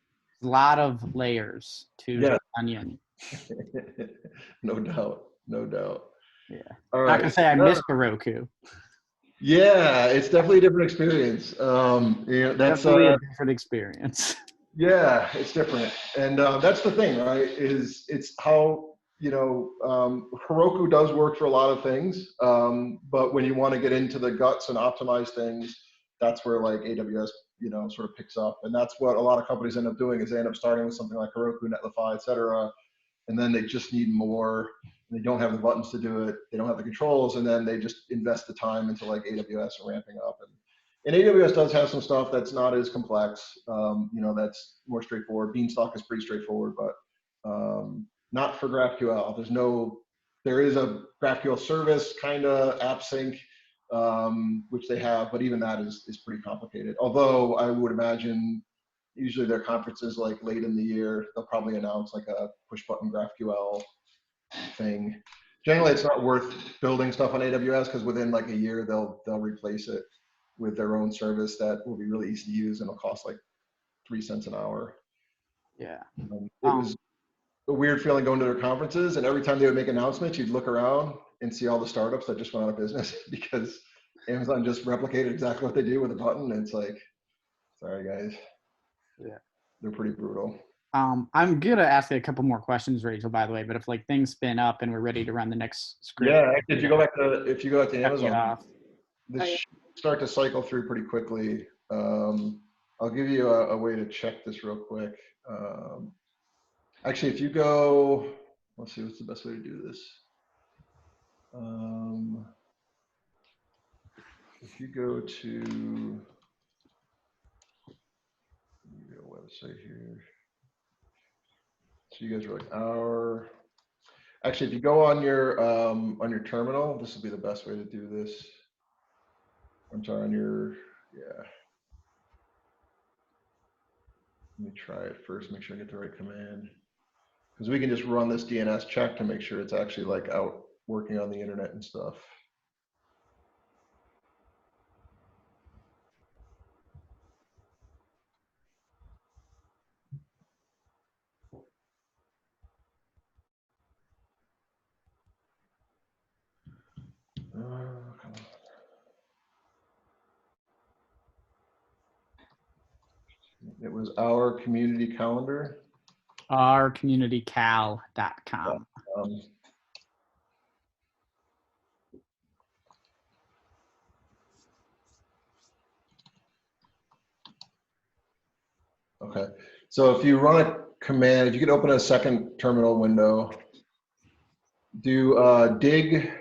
A lot of layers to the onion. No doubt. Yeah. All right. Not gonna say I miss Heroku. Yeah, it's definitely a different experience. That's definitely a different experience. Yeah, it's different, and that's the thing, right? It's how Heroku does work for a lot of things, but when you want to get into the guts and optimize things, that's where like AWS, sort of picks up, and that's what a lot of companies end up doing is they end up starting with something like Heroku, Netlify, et cetera, and then they just need more. They don't have the buttons to do it. They don't have the controls, and then they just invest the time into like AWS and ramping up. And AWS does have some stuff that's not as complex. That's more straightforward. Beanstalk is pretty straightforward, but not for GraphQL. There is a GraphQL service kind of app sync, which they have, but even that is pretty complicated. Although I would imagine usually their conferences like late in the year, they'll probably announce like a push button GraphQL thing. Generally, it's not worth building stuff on AWS because within like a year they'll replace it with their own service that will be really easy to use and it'll cost like 3 cents an hour. Yeah. It was a weird feeling going to their conferences, and every time they would make announcements, you'd look around and see all the startups that just went out of business because Amazon just replicated exactly what they do with a button. And it's like, sorry guys. Yeah. They're pretty brutal. I'm gonna ask you a couple more questions, Rachel, by the way, but if like things spin up and we're ready to run the next script. Yeah, if you go back to Amazon, this yeah. should start to cycle through pretty quickly. I'll give you a way to check this real quick. Actually, if you go, let's see, what's the best way to do this? If you go to your website here, so you guys are like actually, if you go on your terminal, this will be the best way to do this. I'm sorry, on your, yeah. Let me try it first, make sure I get the right command. Because we can just run this DNS check to make sure it's actually like out working on the internet and stuff. Come on. It was our community calendar. Ourcommunitycal.com. Okay, so if you run a command, if you could open a second terminal window, do dig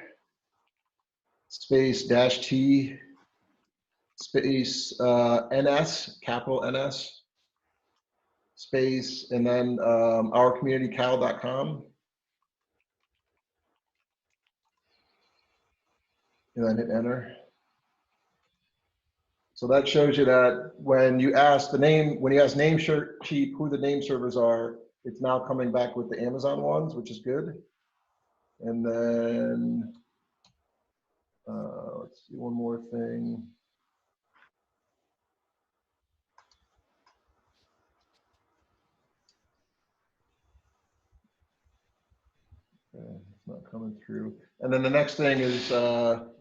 space -t space NS, capital NS, space, and then ourcommunitycal.com. And then hit enter. So that shows you that when you ask name sheet who the name servers are, it's now coming back with the Amazon ones, which is good. And then let's see, one more thing. Okay, it's not coming through. And then the next thing is, oh,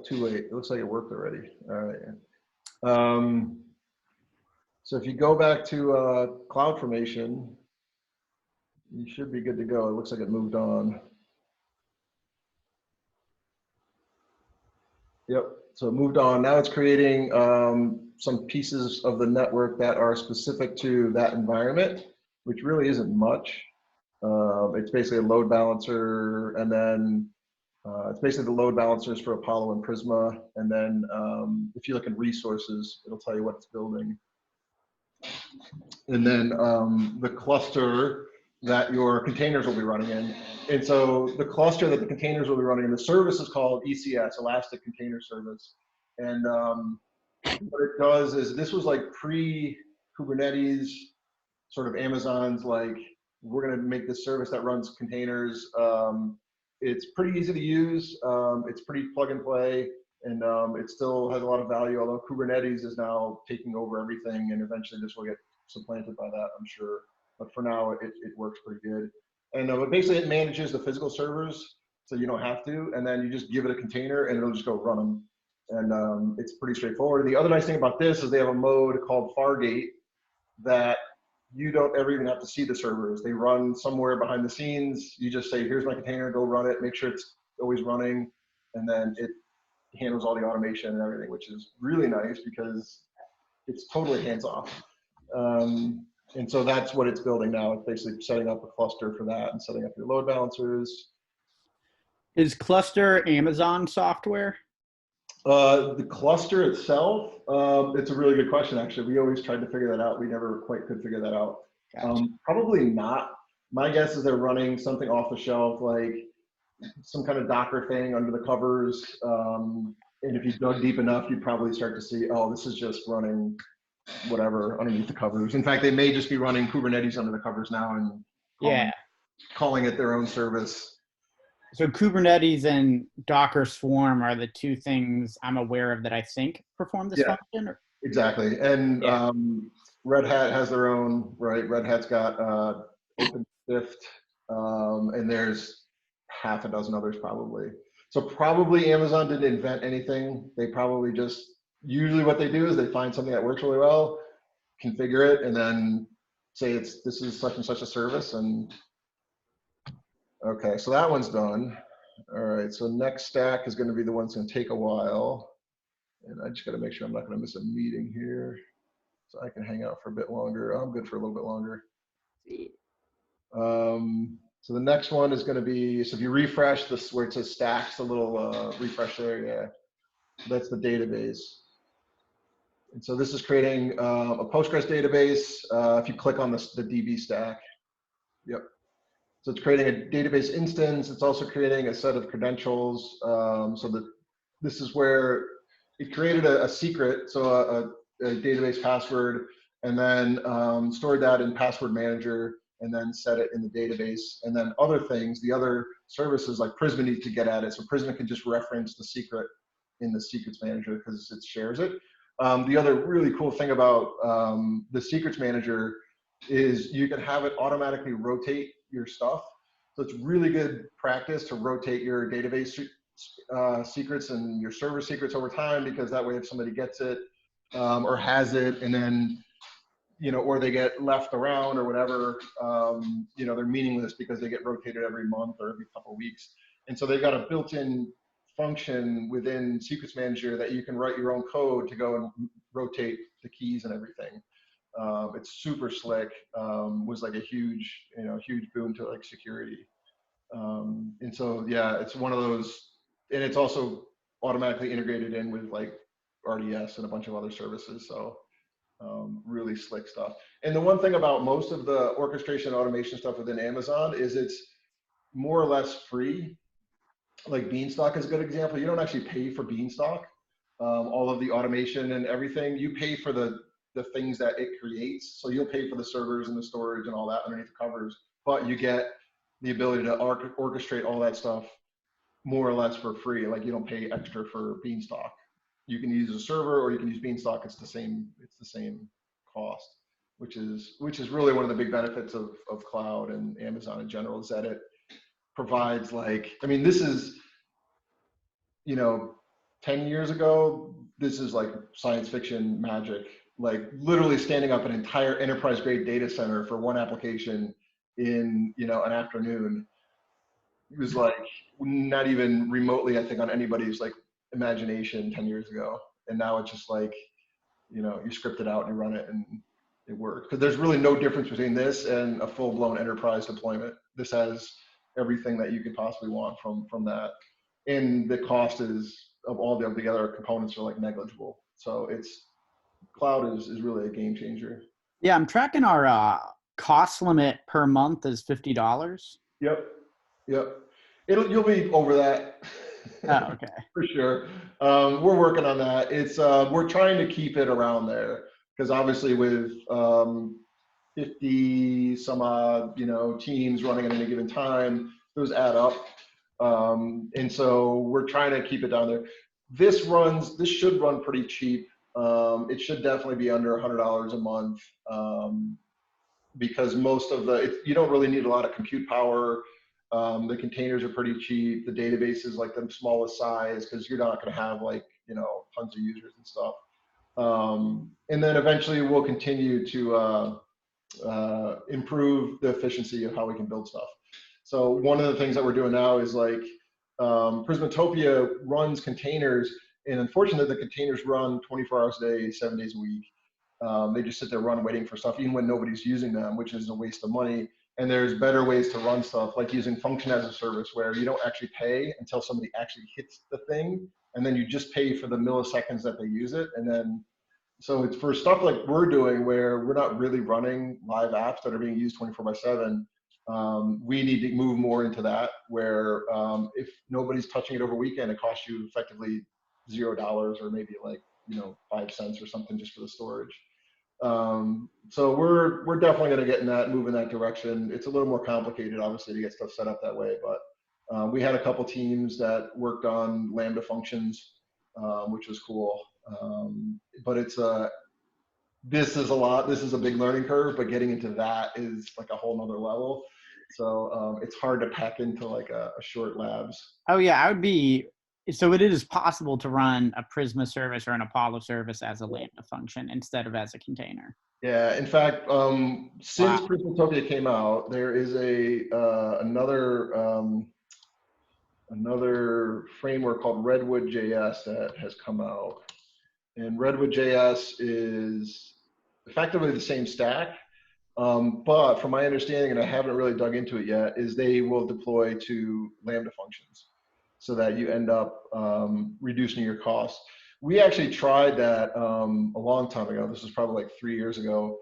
too late. It looks like it worked already. All right. So if you go back to CloudFormation, you should be good to go. It looks like it moved on. Yep, so it moved on. Now it's creating some pieces of the network that are specific to that environment, which really isn't much. It's basically a load balancer, and then it's basically the load balancers for Apollo and Prisma. And then if you look in resources, it'll tell you what it's building. And then the cluster that your containers will be running in. And so the cluster that the containers will be running in, the service is called ECS, Elastic Container Service. And what it does is, this was like pre-Kubernetes, sort of Amazon's like, we're gonna make this service that runs containers. It's pretty easy to use. It's pretty plug and play, and it still has a lot of value, although Kubernetes is now taking over everything, and eventually this will get supplanted by that, I'm sure. But for now, it works pretty good. And but basically it manages the physical servers, so you don't have to, and then you just give it a container and it'll just go run them. And it's pretty straightforward. The other nice thing about this is they have a mode called Fargate that you don't ever even have to see the servers. They run somewhere behind the scenes. You just say, here's my container, go run it, make sure it's always running, and then it handles all the automation and everything, which is really nice because it's totally hands-off. And so that's what it's building now. It's basically setting up a cluster for that and setting up your load balancers. Is Cluster Amazon software? The cluster itself, it's a really good question, actually. We always tried to figure that out. We never quite could figure that out. Gotcha. Probably not. My guess is they're running something off the shelf, like some kind of Docker thing under the covers. And if you dug deep enough, you'd probably start to see, oh, this is just running whatever underneath the covers. In fact, they may just be running Kubernetes under the covers now and calling it their own service. So Kubernetes and Docker Swarm are the two things I'm aware of that I think perform this function. Or? Exactly. And Red Hat has their own, right? Red Hat's got OpenShift. And there's half a dozen others probably. So probably Amazon didn't invent anything. They probably just, usually what they do is they find something that works really well, configure it, and then say this is such and such a service. And okay, so that one's done. All right, so next stack is going to be the one that's going to take a while. And I just got to make sure I'm not going to miss a meeting here. So I can hang out for a bit longer. I'm good for a little bit longer. Sweet. So the next one is going to be, so if you refresh this where it says stacks, a little refresh there, yeah, that's the database. And so this is creating a Postgres database. If you click on the DB stack, yep. So it's creating a database instance. It's also creating a set of credentials. So that this is where it created a secret, so a database password, and then stored that in password manager, and then set it in the database. And then other things, the other services like Prisma need to get at it. So Prisma can just reference the secret in the secrets manager because it shares it. The other really cool thing about the secrets manager is you can have it automatically rotate your stuff. So it's really good practice to rotate your database secrets and your server secrets over time, because that way if somebody gets it or has it and then, you know, or they get left around or whatever, you know, they're meaningless because they get rotated every month or every couple of weeks. And so they've got a built-in function within Secrets Manager that you can write your own code to go and rotate the keys and everything. It's super slick. Was like a huge, you know, huge boon to like security. And so, yeah, it's one of those, and it's also automatically integrated in with like RDS and a bunch of other services. So really slick stuff. And the one thing about most of the orchestration automation stuff within Amazon is it's more or less free. Like Beanstalk is a good example. You don't actually pay for Beanstalk. All of the automation and everything, you pay for the things that it creates. So you'll pay for the servers and the storage and all that underneath the covers, but you get the ability to orchestrate all that stuff more or less for free. Like you don't pay extra for Beanstalk. You can use a server or you can use Beanstalk. It's the same cost, which is really one of the big benefits of cloud and Amazon in general, is that it provides, like, I mean, this is, you know, 10 years ago, this is like science fiction magic, like literally standing up an entire enterprise grade data center for one application in, you know, an afternoon. It was like not even remotely, I think, on anybody's like imagination 10 years ago. And now it's just like, you know, you script it out and you run it and it works. Because there's really no difference between this and a full-blown enterprise deployment. This has everything that you could possibly want from that. And the cost is, of all the other components, are like negligible. So it's, cloud is really a game changer. Yeah, I'm tracking our cost limit per month is $50. Yep. You'll be over that. Oh, okay. For sure. We're working on that. It's we're trying to keep it around there, because obviously with 50 some odd, you know, teams running at any given time, those add up. And so we're trying to keep it down there. This should run pretty cheap. It should definitely be under $100 a month, because most of you don't really need a lot of compute power. The containers are pretty cheap. The database is like the smallest size, because you're not going to have like, you know, tons of users and stuff. And then eventually we'll continue to improve the efficiency of how we can build stuff. So one of the things that we're doing now is like Prismatopia runs containers, and unfortunately the containers run 24 hours a day, 7 days a week. They just sit there waiting for stuff, even when nobody's using them, which is a waste of money. And there's better ways to run stuff, like using function as a service, where you don't actually pay until somebody actually hits the thing, and then you just pay for the milliseconds that they use it. And then, so it's for stuff like we're doing, where we're not really running live apps that are being used 24/7. We need to move more into that, where if nobody's touching it over weekend, it costs you effectively $0, or maybe like, you know, 5 cents or something just for the storage. So we're definitely going to get in that, move in that direction. It's a little more complicated, obviously, to get stuff set up that way, but we had a couple teams that worked on Lambda functions, which was cool. But it's this is a big learning curve, but getting into that is like a whole nother level. So it's hard to pack into like a short labs. Oh yeah, I would be. So it is possible to run a Prisma service or an Apollo service as a Lambda function instead of as a container. Yeah, in fact, since Wow. Prismatopia came out, there is another framework called Redwood JS that has come out. And Redwood JS is effectively the same stack, but from my understanding, and I haven't really dug into it yet, is they will deploy to Lambda functions so that you end up reducing your costs. We actually tried that a long time ago. This was probably like 3 years ago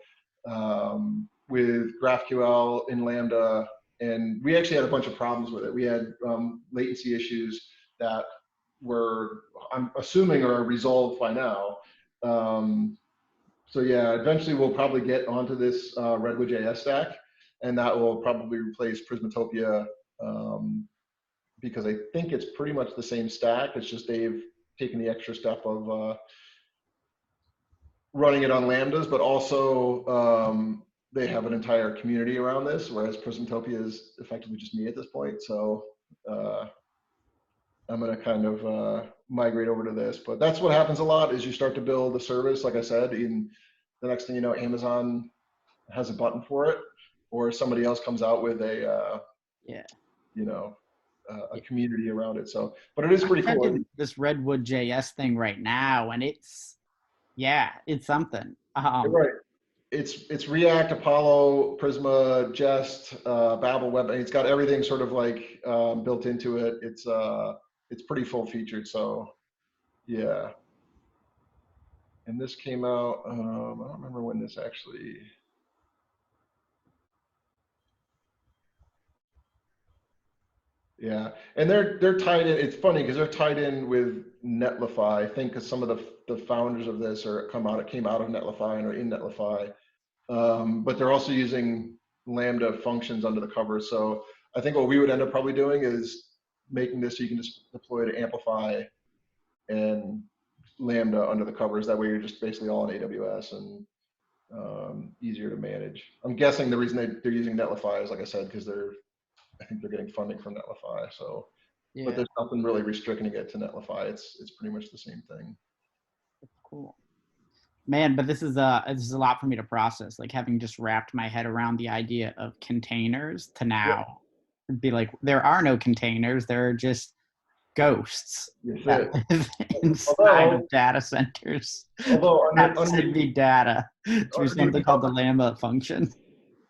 with GraphQL in Lambda, and we actually had a bunch of problems with it. We had latency issues that were, I'm assuming, are resolved by now. So yeah, eventually we'll probably get onto this Redwood JS stack, and that will probably replace Prismatopia because I think it's pretty much the same stack. It's just they've taken the extra step of running it on Lambdas, but also they have an entire community around this, whereas Prismatopia is effectively just me at this point. So I'm going to kind of migrate over to this, but that's what happens a lot is you start to build a service. Like I said, in the next thing you know, Amazon has a button for it, or somebody else comes out with a, you know, a community around it. So, but it is pretty cool. This Redwood JS thing right now, and it's something. You're right. It's React, Apollo, Prisma, Jest, Babel Web. It's got everything sort of like built into it. It's pretty full featured. So yeah. And this came out. I don't remember when this actually. Yeah, and they're tied in. It's funny because they're tied in with Netlify. I think because some of the founders of this came out of Netlify and are in Netlify. But they're also using Lambda functions under the covers. So I think what we would end up probably doing is making this so you can just deploy to Amplify and Lambda under the covers. That way you're just basically all in AWS and easier to manage. I'm guessing the reason they're using Netlify is, like I said, because I think they're getting funding from Netlify. So, yeah. But there's nothing really restricting it to Netlify. It's pretty much the same thing. Cool. Man, but this is a lot for me to process. Like having just wrapped my head around the idea of containers to now be like, there are no containers. There are just ghosts that live inside of data centers. Although that send me data through something called the Lambda function.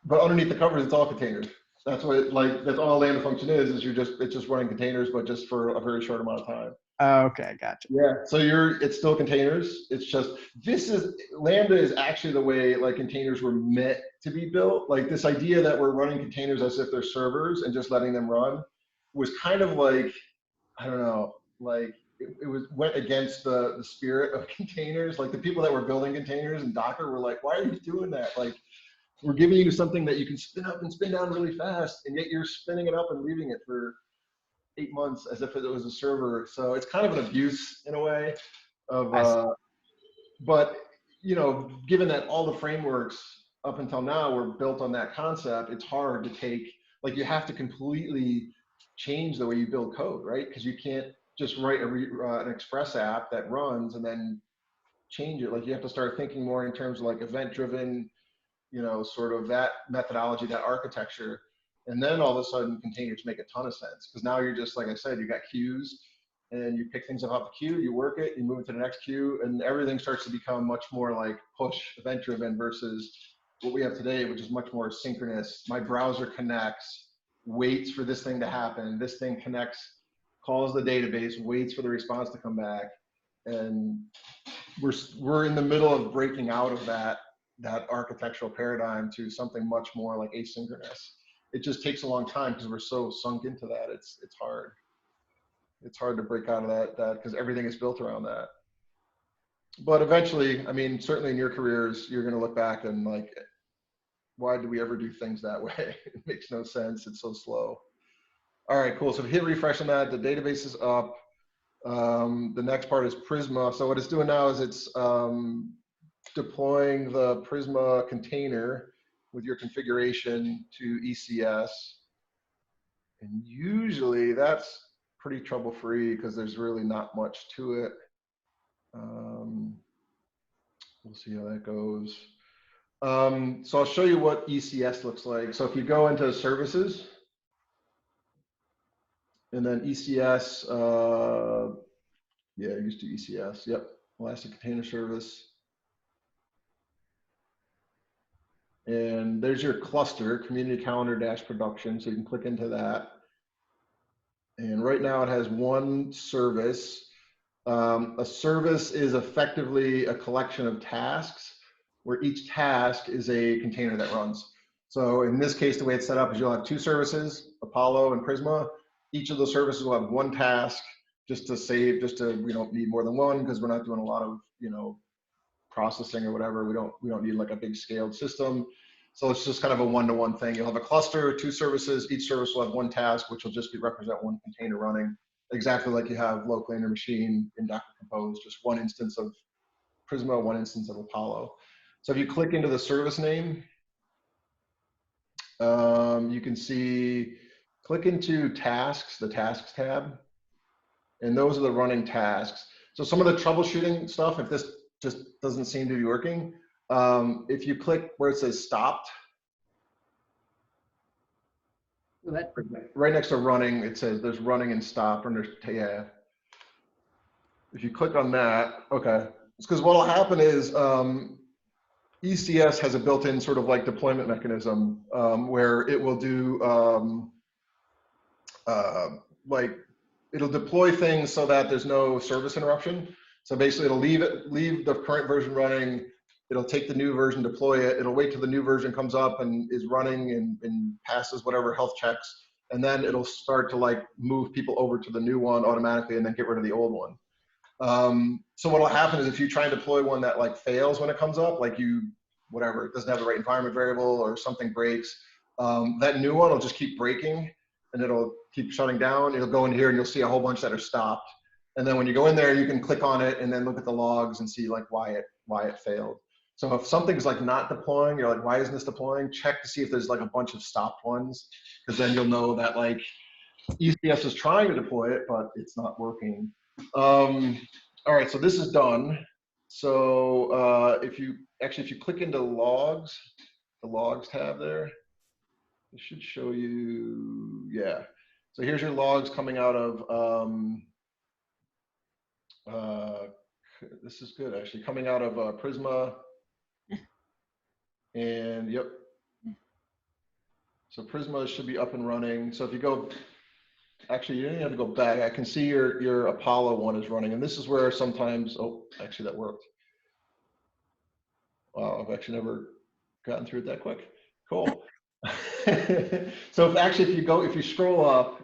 But underneath the covers, it's all containers. That's what that's all a Lambda function is it's just running containers, but just for a very short amount of time. Oh, okay, gotcha. Yeah, so it's still containers. It's just Lambda is actually the way like containers were meant to be built. Like this idea that we're running containers as if they're servers and just letting them run was kind of like, I don't know, like it went against the spirit of containers. Like the people that were building containers and Docker were like, why are you doing that? Like we're giving you something that you can spin up and spin down really fast, and yet you're spinning it up and leaving it for 8 months as if it was a server. So it's kind of an abuse in a way of, but you know, given that all the frameworks up until now were built on that concept, it's hard to take, like you have to completely change the way you build code, right? Because you can't just write an Express app that runs and then change it. Like you have to start thinking more in terms of like event-driven, you know, sort of that methodology, that architecture. And then all of a sudden containers make a ton of sense because now you're just, like I said, you got queues and you pick things up off the queue, you work it, you move it to the next queue, and everything starts to become much more like push event driven versus what we have today, which is much more synchronous. My browser connects, waits for this thing to happen. This thing connects, calls the database, waits for the response to come back. And we're in the middle of breaking out of that architectural paradigm to something much more like asynchronous. It just takes a long time because we're so sunk into that. It's hard. It's hard to break out of that because everything is built around that. But eventually, I mean, certainly in your careers, you're going to look back and like, why do we ever do things that way? It makes no sense. It's so slow. All right, cool. So hit refresh on that. The database is up. The next part is Prisma. So what it's doing now is it's deploying the Prisma container with your configuration to ECS. And usually that's pretty trouble-free because there's really not much to it. We'll see how that goes. So I'll show you what ECS looks like. So if you go into services, and then ECS, yeah, used to ECS, yep, Elastic Container Service. And there's your cluster, community calendar dash production. So you can click into that. And right now it has one service. A service is effectively a collection of tasks where each task is a container that runs. So in this case, the way it's set up is you'll have two services, Apollo and Prisma. Each of those services will have one task just to save, we don't need more than one because we're not doing a lot of, processing or whatever. We don't need like a big scaled system. So it's just kind of a one-to-one thing. You'll have a cluster, two services. Each service will have one task, which will just represent one container running, exactly like you have locally in your machine in Docker Compose, just one instance of Prisma, one instance of Apollo. So if you click into the service name, you can see, click into tasks, the tasks tab, and those are the running tasks. So some of the troubleshooting stuff, if this just doesn't seem to be working, if you click where it says stopped, What? right next to running, it says there's running and stop, and there's, yeah. If you click on that, okay. It's because what'll happen is ECS has a built-in sort of like deployment mechanism where it will do like, it'll deploy things so that there's no service interruption. So basically it'll leave the current version running. It'll take the new version, deploy it. It'll wait till the new version comes up and is running and passes whatever health checks. And then it'll start to like move people over to the new one automatically and then get rid of the old one. So what'll happen is if you try and deploy one that like fails when it comes up, like whatever, it doesn't have the right environment variable or something breaks, that new one will just keep breaking and it'll keep shutting down. It'll go in here and you'll see a whole bunch that are stopped. And then when you go in there, you can click on it and then look at the logs and see like why it failed. So if something's like not deploying, you're like, why isn't this deploying? Check to see if there's like a bunch of stopped ones, because then you'll know that like ECS is trying to deploy it, but it's not working. All right, so this is done. So if you click into logs, the logs tab there, it should show you, yeah. So here's your logs coming out of, this is good actually, coming out of Prisma. And yep. So Prisma should be up and running. So if you go, actually you don't even have to go back. I can see your Apollo one is running. And this is where sometimes, oh, actually that worked. Wow, I've actually never gotten through it that quick. Cool. So if you scroll up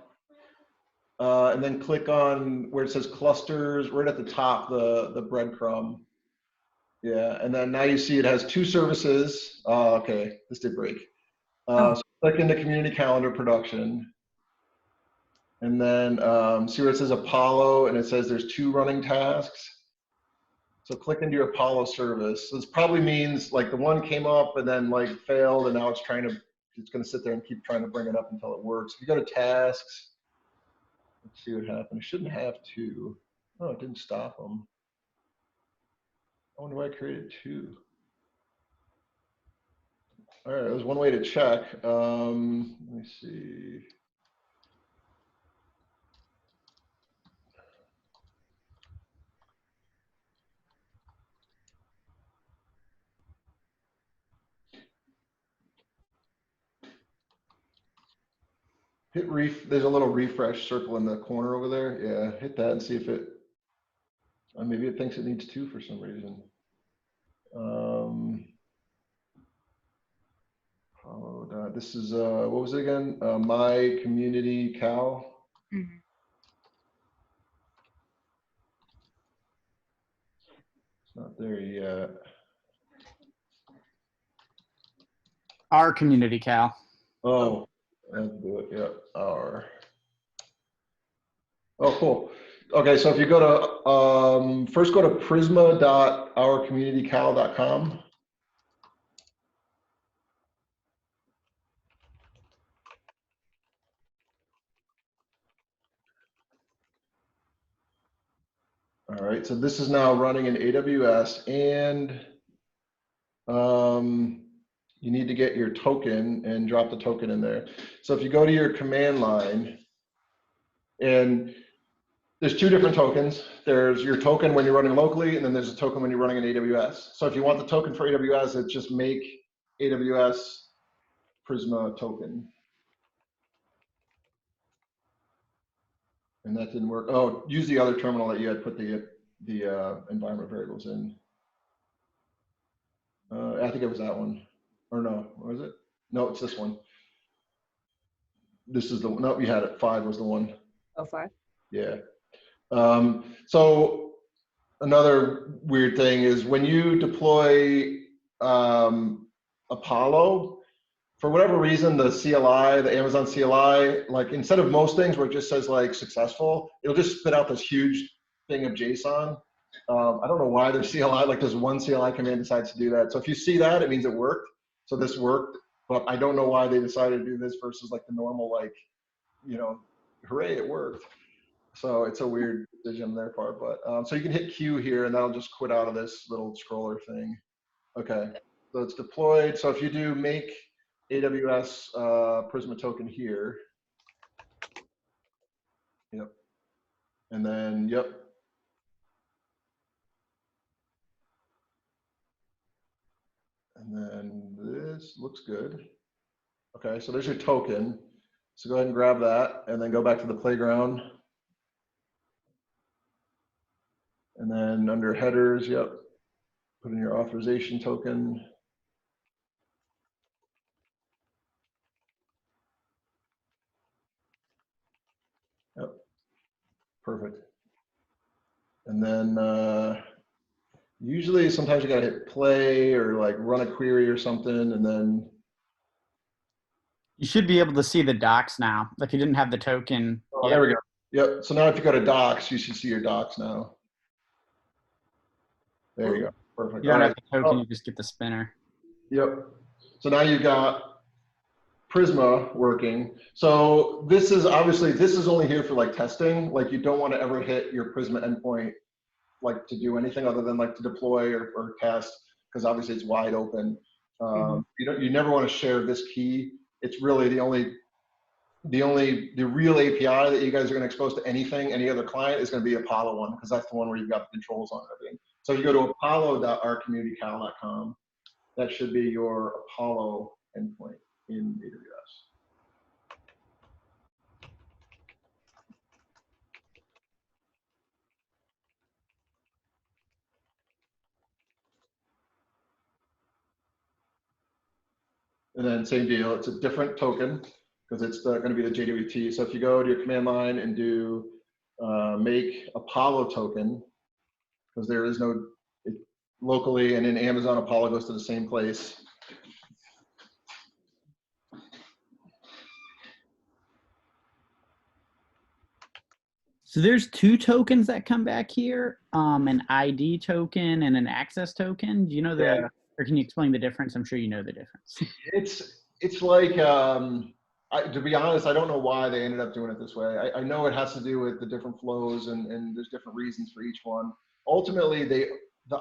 and then click on where it says clusters, right at the top, the breadcrumb. Yeah, and then now you see it has two services. Okay, this did break. So click into community calendar production. And then see where it says Apollo and it says there's two running tasks. So click into your Apollo service. So this probably means like the one came up and then like failed and now it's gonna sit there and keep trying to bring it up until it works. If you go to tasks, let's see what happened. It shouldn't have two. Oh, it didn't stop them. I wonder why I created two. All right, there's one way to check. Let me see. There's a little refresh circle in the corner over there. Yeah, hit that and see if it, maybe it thinks it needs two for some reason. This is, what was it again? My community cal. Mm-hmm. It's not there yet. Our community cal. Oh, let's do it. Yeah, our. Oh, cool. Okay, so if you go to, first go to prisma.ourcommunitycal.com. All right, so this is now running in AWS, and you need to get your token and drop the token in there. So if you go to your command line, and there's two different tokens. There's your token when you're running locally, and then there's a token when you're running in AWS. So if you want the token for AWS, it's just make AWS Prisma token. And that didn't work. Oh, use the other terminal that you had put the environment variables in. I think it was that one. Or no, was it? No, it's this one. This is the one. No, you had it. 5 was the one. Oh, 5? Yeah. So another weird thing is when you deploy Apollo, for whatever reason, the CLI, the Amazon CLI, like instead of most things where it just says like successful, it'll just spit out this huge thing of JSON. I don't know why their CLI, like there's one CLI command decides to do that. So if you see that, it means it worked. So this worked, but I don't know why they decided to do this versus like the normal, like, you know, hooray, it worked. So it's a weird decision on their part, but so you can hit Q here and that'll just quit out of this little scroller thing. Okay, so it's deployed. So if you do make AWS Prisma token here, yep, and then yep, and then this looks good. Okay, so there's your token. So go ahead and grab that, and then go back to the playground. And then under headers, yep, put in your authorization token. Yep, perfect. And then usually sometimes you gotta hit play or like run a query or something, and then You should be able to see the docs now. If you didn't have the token. oh, there we go. Yep. So now if you go to docs, you should see your docs now. There you go. Perfect. You don't All have right. the token, you just get the spinner. Yep. So now you've got Prisma working. So this is obviously, this is only here for like testing. Like you don't want to ever hit your Prisma endpoint like to do anything other than like to deploy or test, because obviously it's wide open. You never want to share this key. It's really the real API that you guys are going to expose to anything, any other client is going to be Apollo one, because that's the one where you've got the controls on everything. So if you go to apollo.rcommunitycal.com, that should be your Apollo endpoint in AWS. And then same deal, it's a different token because it's going to be the JWT. So if you go to your command line and do make Apollo token, because there is no, locally and in Amazon, Apollo goes to the same place. So there's 2 tokens that come back here, an ID token and an access token. Do you know that, or can you explain the difference? I'm sure you know the difference. It's like, to be honest, I don't know why they ended up doing it this way. I know it has to do with the different flows and there's different reasons for each one. Ultimately, the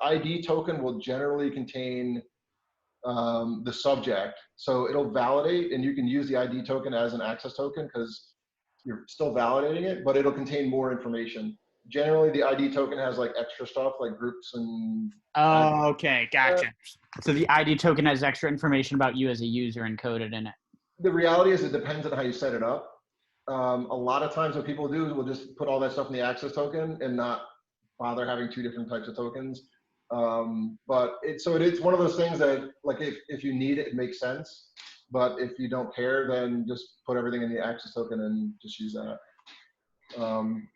ID token will generally contain the subject. So it'll validate, and you can use the ID token as an access token because you're still validating it, but it'll contain more information. Generally, the ID token has like extra stuff like groups and. Oh, okay, gotcha. So the ID token has extra information about you as a user encoded in it. The reality is it depends on how you set it up. A lot of times what people do is we'll just put all that stuff in the access token and not bother having 2 different types of tokens. But it's one of those things that like if you need it, it makes sense. But if you don't care, then just put everything in the access token and just use that.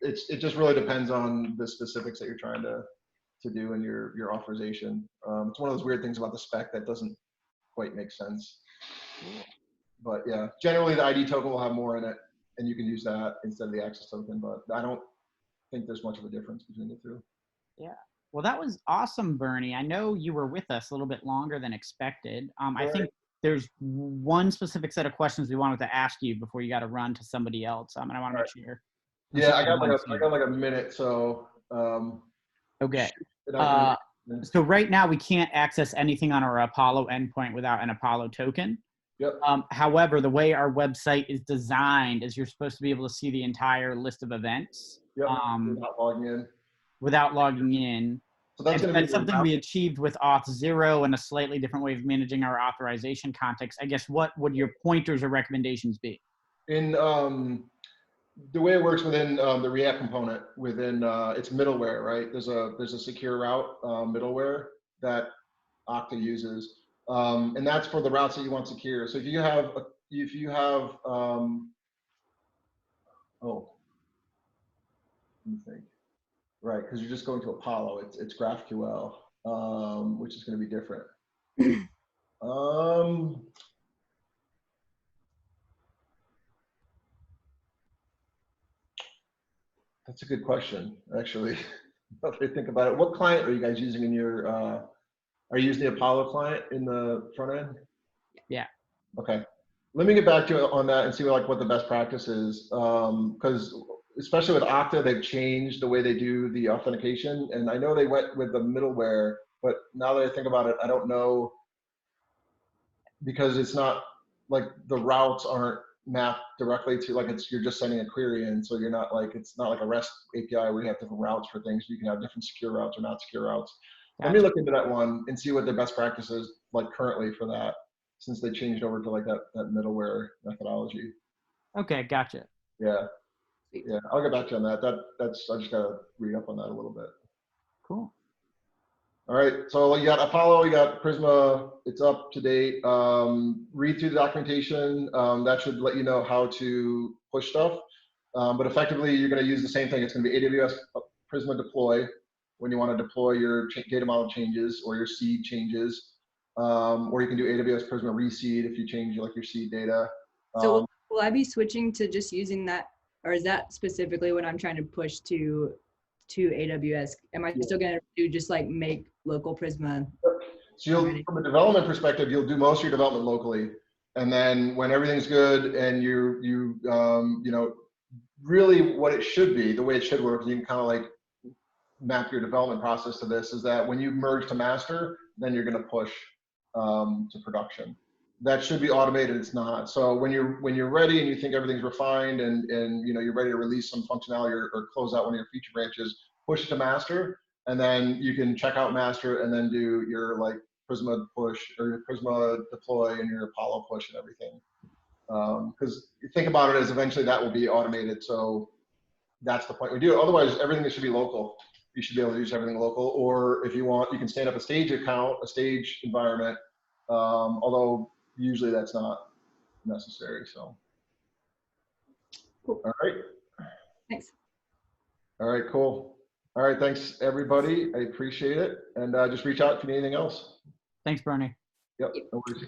It just really depends on the specifics that you're trying to do in your authorization. It's one of those weird things about the spec that doesn't quite make sense. But yeah, generally the ID token will have more in it, and you can use that instead of the access token. But I don't think there's much of a difference between the 2. Yeah. Well, that was awesome, Bernie. I know you were with us a little bit longer than expected. I think there's one specific set of questions we wanted to ask you before you got to run to somebody else. And I want to make sure. Yeah, I got like a minute. So Okay. Shoot it out So right now we can't access anything on our Apollo endpoint without an Apollo token. Yep. However, the way our website is designed is you're supposed to be able to see the entire list of events Yep. Without logging in. without logging in. So that's going to be something we achieved with Auth0 and a slightly different way of managing our authorization context. I guess what would your pointers or recommendations be? in the way it works within the React component within its middleware, right? There's a secure route middleware that Okta uses, and that's for the routes that you want secure. So if you have oh, let me think. Right, because you're just going to Apollo. It's GraphQL, which is going to be different. That's a good question, actually. If you think about it, what client are you guys using in your? Are you using the Apollo client in the front end? Yeah. Okay. Let me get back to you on that and see what the best practice is, because especially with Okta, they've changed the way they do the authentication, and I know they went with the middleware, but now that I think about it, I don't know, because it's not like the routes aren't mapped directly to, like, you're just sending a query in, so you're not like, it's not like a REST API where you have different routes for things. You can have different secure routes or not secure routes. Let me look into that one and see what their best practice is like currently for that, since they changed over to like that middleware methodology. Okay, gotcha. Yeah, yeah, I'll get back to you on that. That's I just gotta read up on that a little bit. Cool. All right, so you got Apollo, you got Prisma, it's up to date. Read through the documentation. That should let you know how to push stuff. But effectively, you're going to use the same thing. It's going to be AWS Prisma deploy when you want to deploy your data model changes or your seed changes. Or you can do AWS Prisma reseed if you change like your seed data. So will I be switching to just using that, or is that specifically what I'm trying to push to AWS? Am I still going to do just like make local Prisma? So from a development perspective, you'll do most of your development locally, and then when everything's good and you know, really what it should be, the way it should work, you can kind of like map your development process to this, is that when you merge to master, then you're going to push to production. That should be automated. It's not. So when you're ready and you think everything's refined and you know you're ready to release some functionality or close out one of your feature branches, push it to master, and then you can check out master and then do your like Prisma push or your Prisma deploy and your Apollo push and everything. Because you think about it as eventually that will be automated. So that's the point we do it. Otherwise, everything should be local. You should be able to use everything local. Or if you want, you can stand up a stage account, a stage environment. Although usually that's not necessary. So, cool. All right. Thanks. All right, cool. All right, thanks everybody. I appreciate it. And just reach out if you need anything else. Thanks, Bernie. Yep, no worries.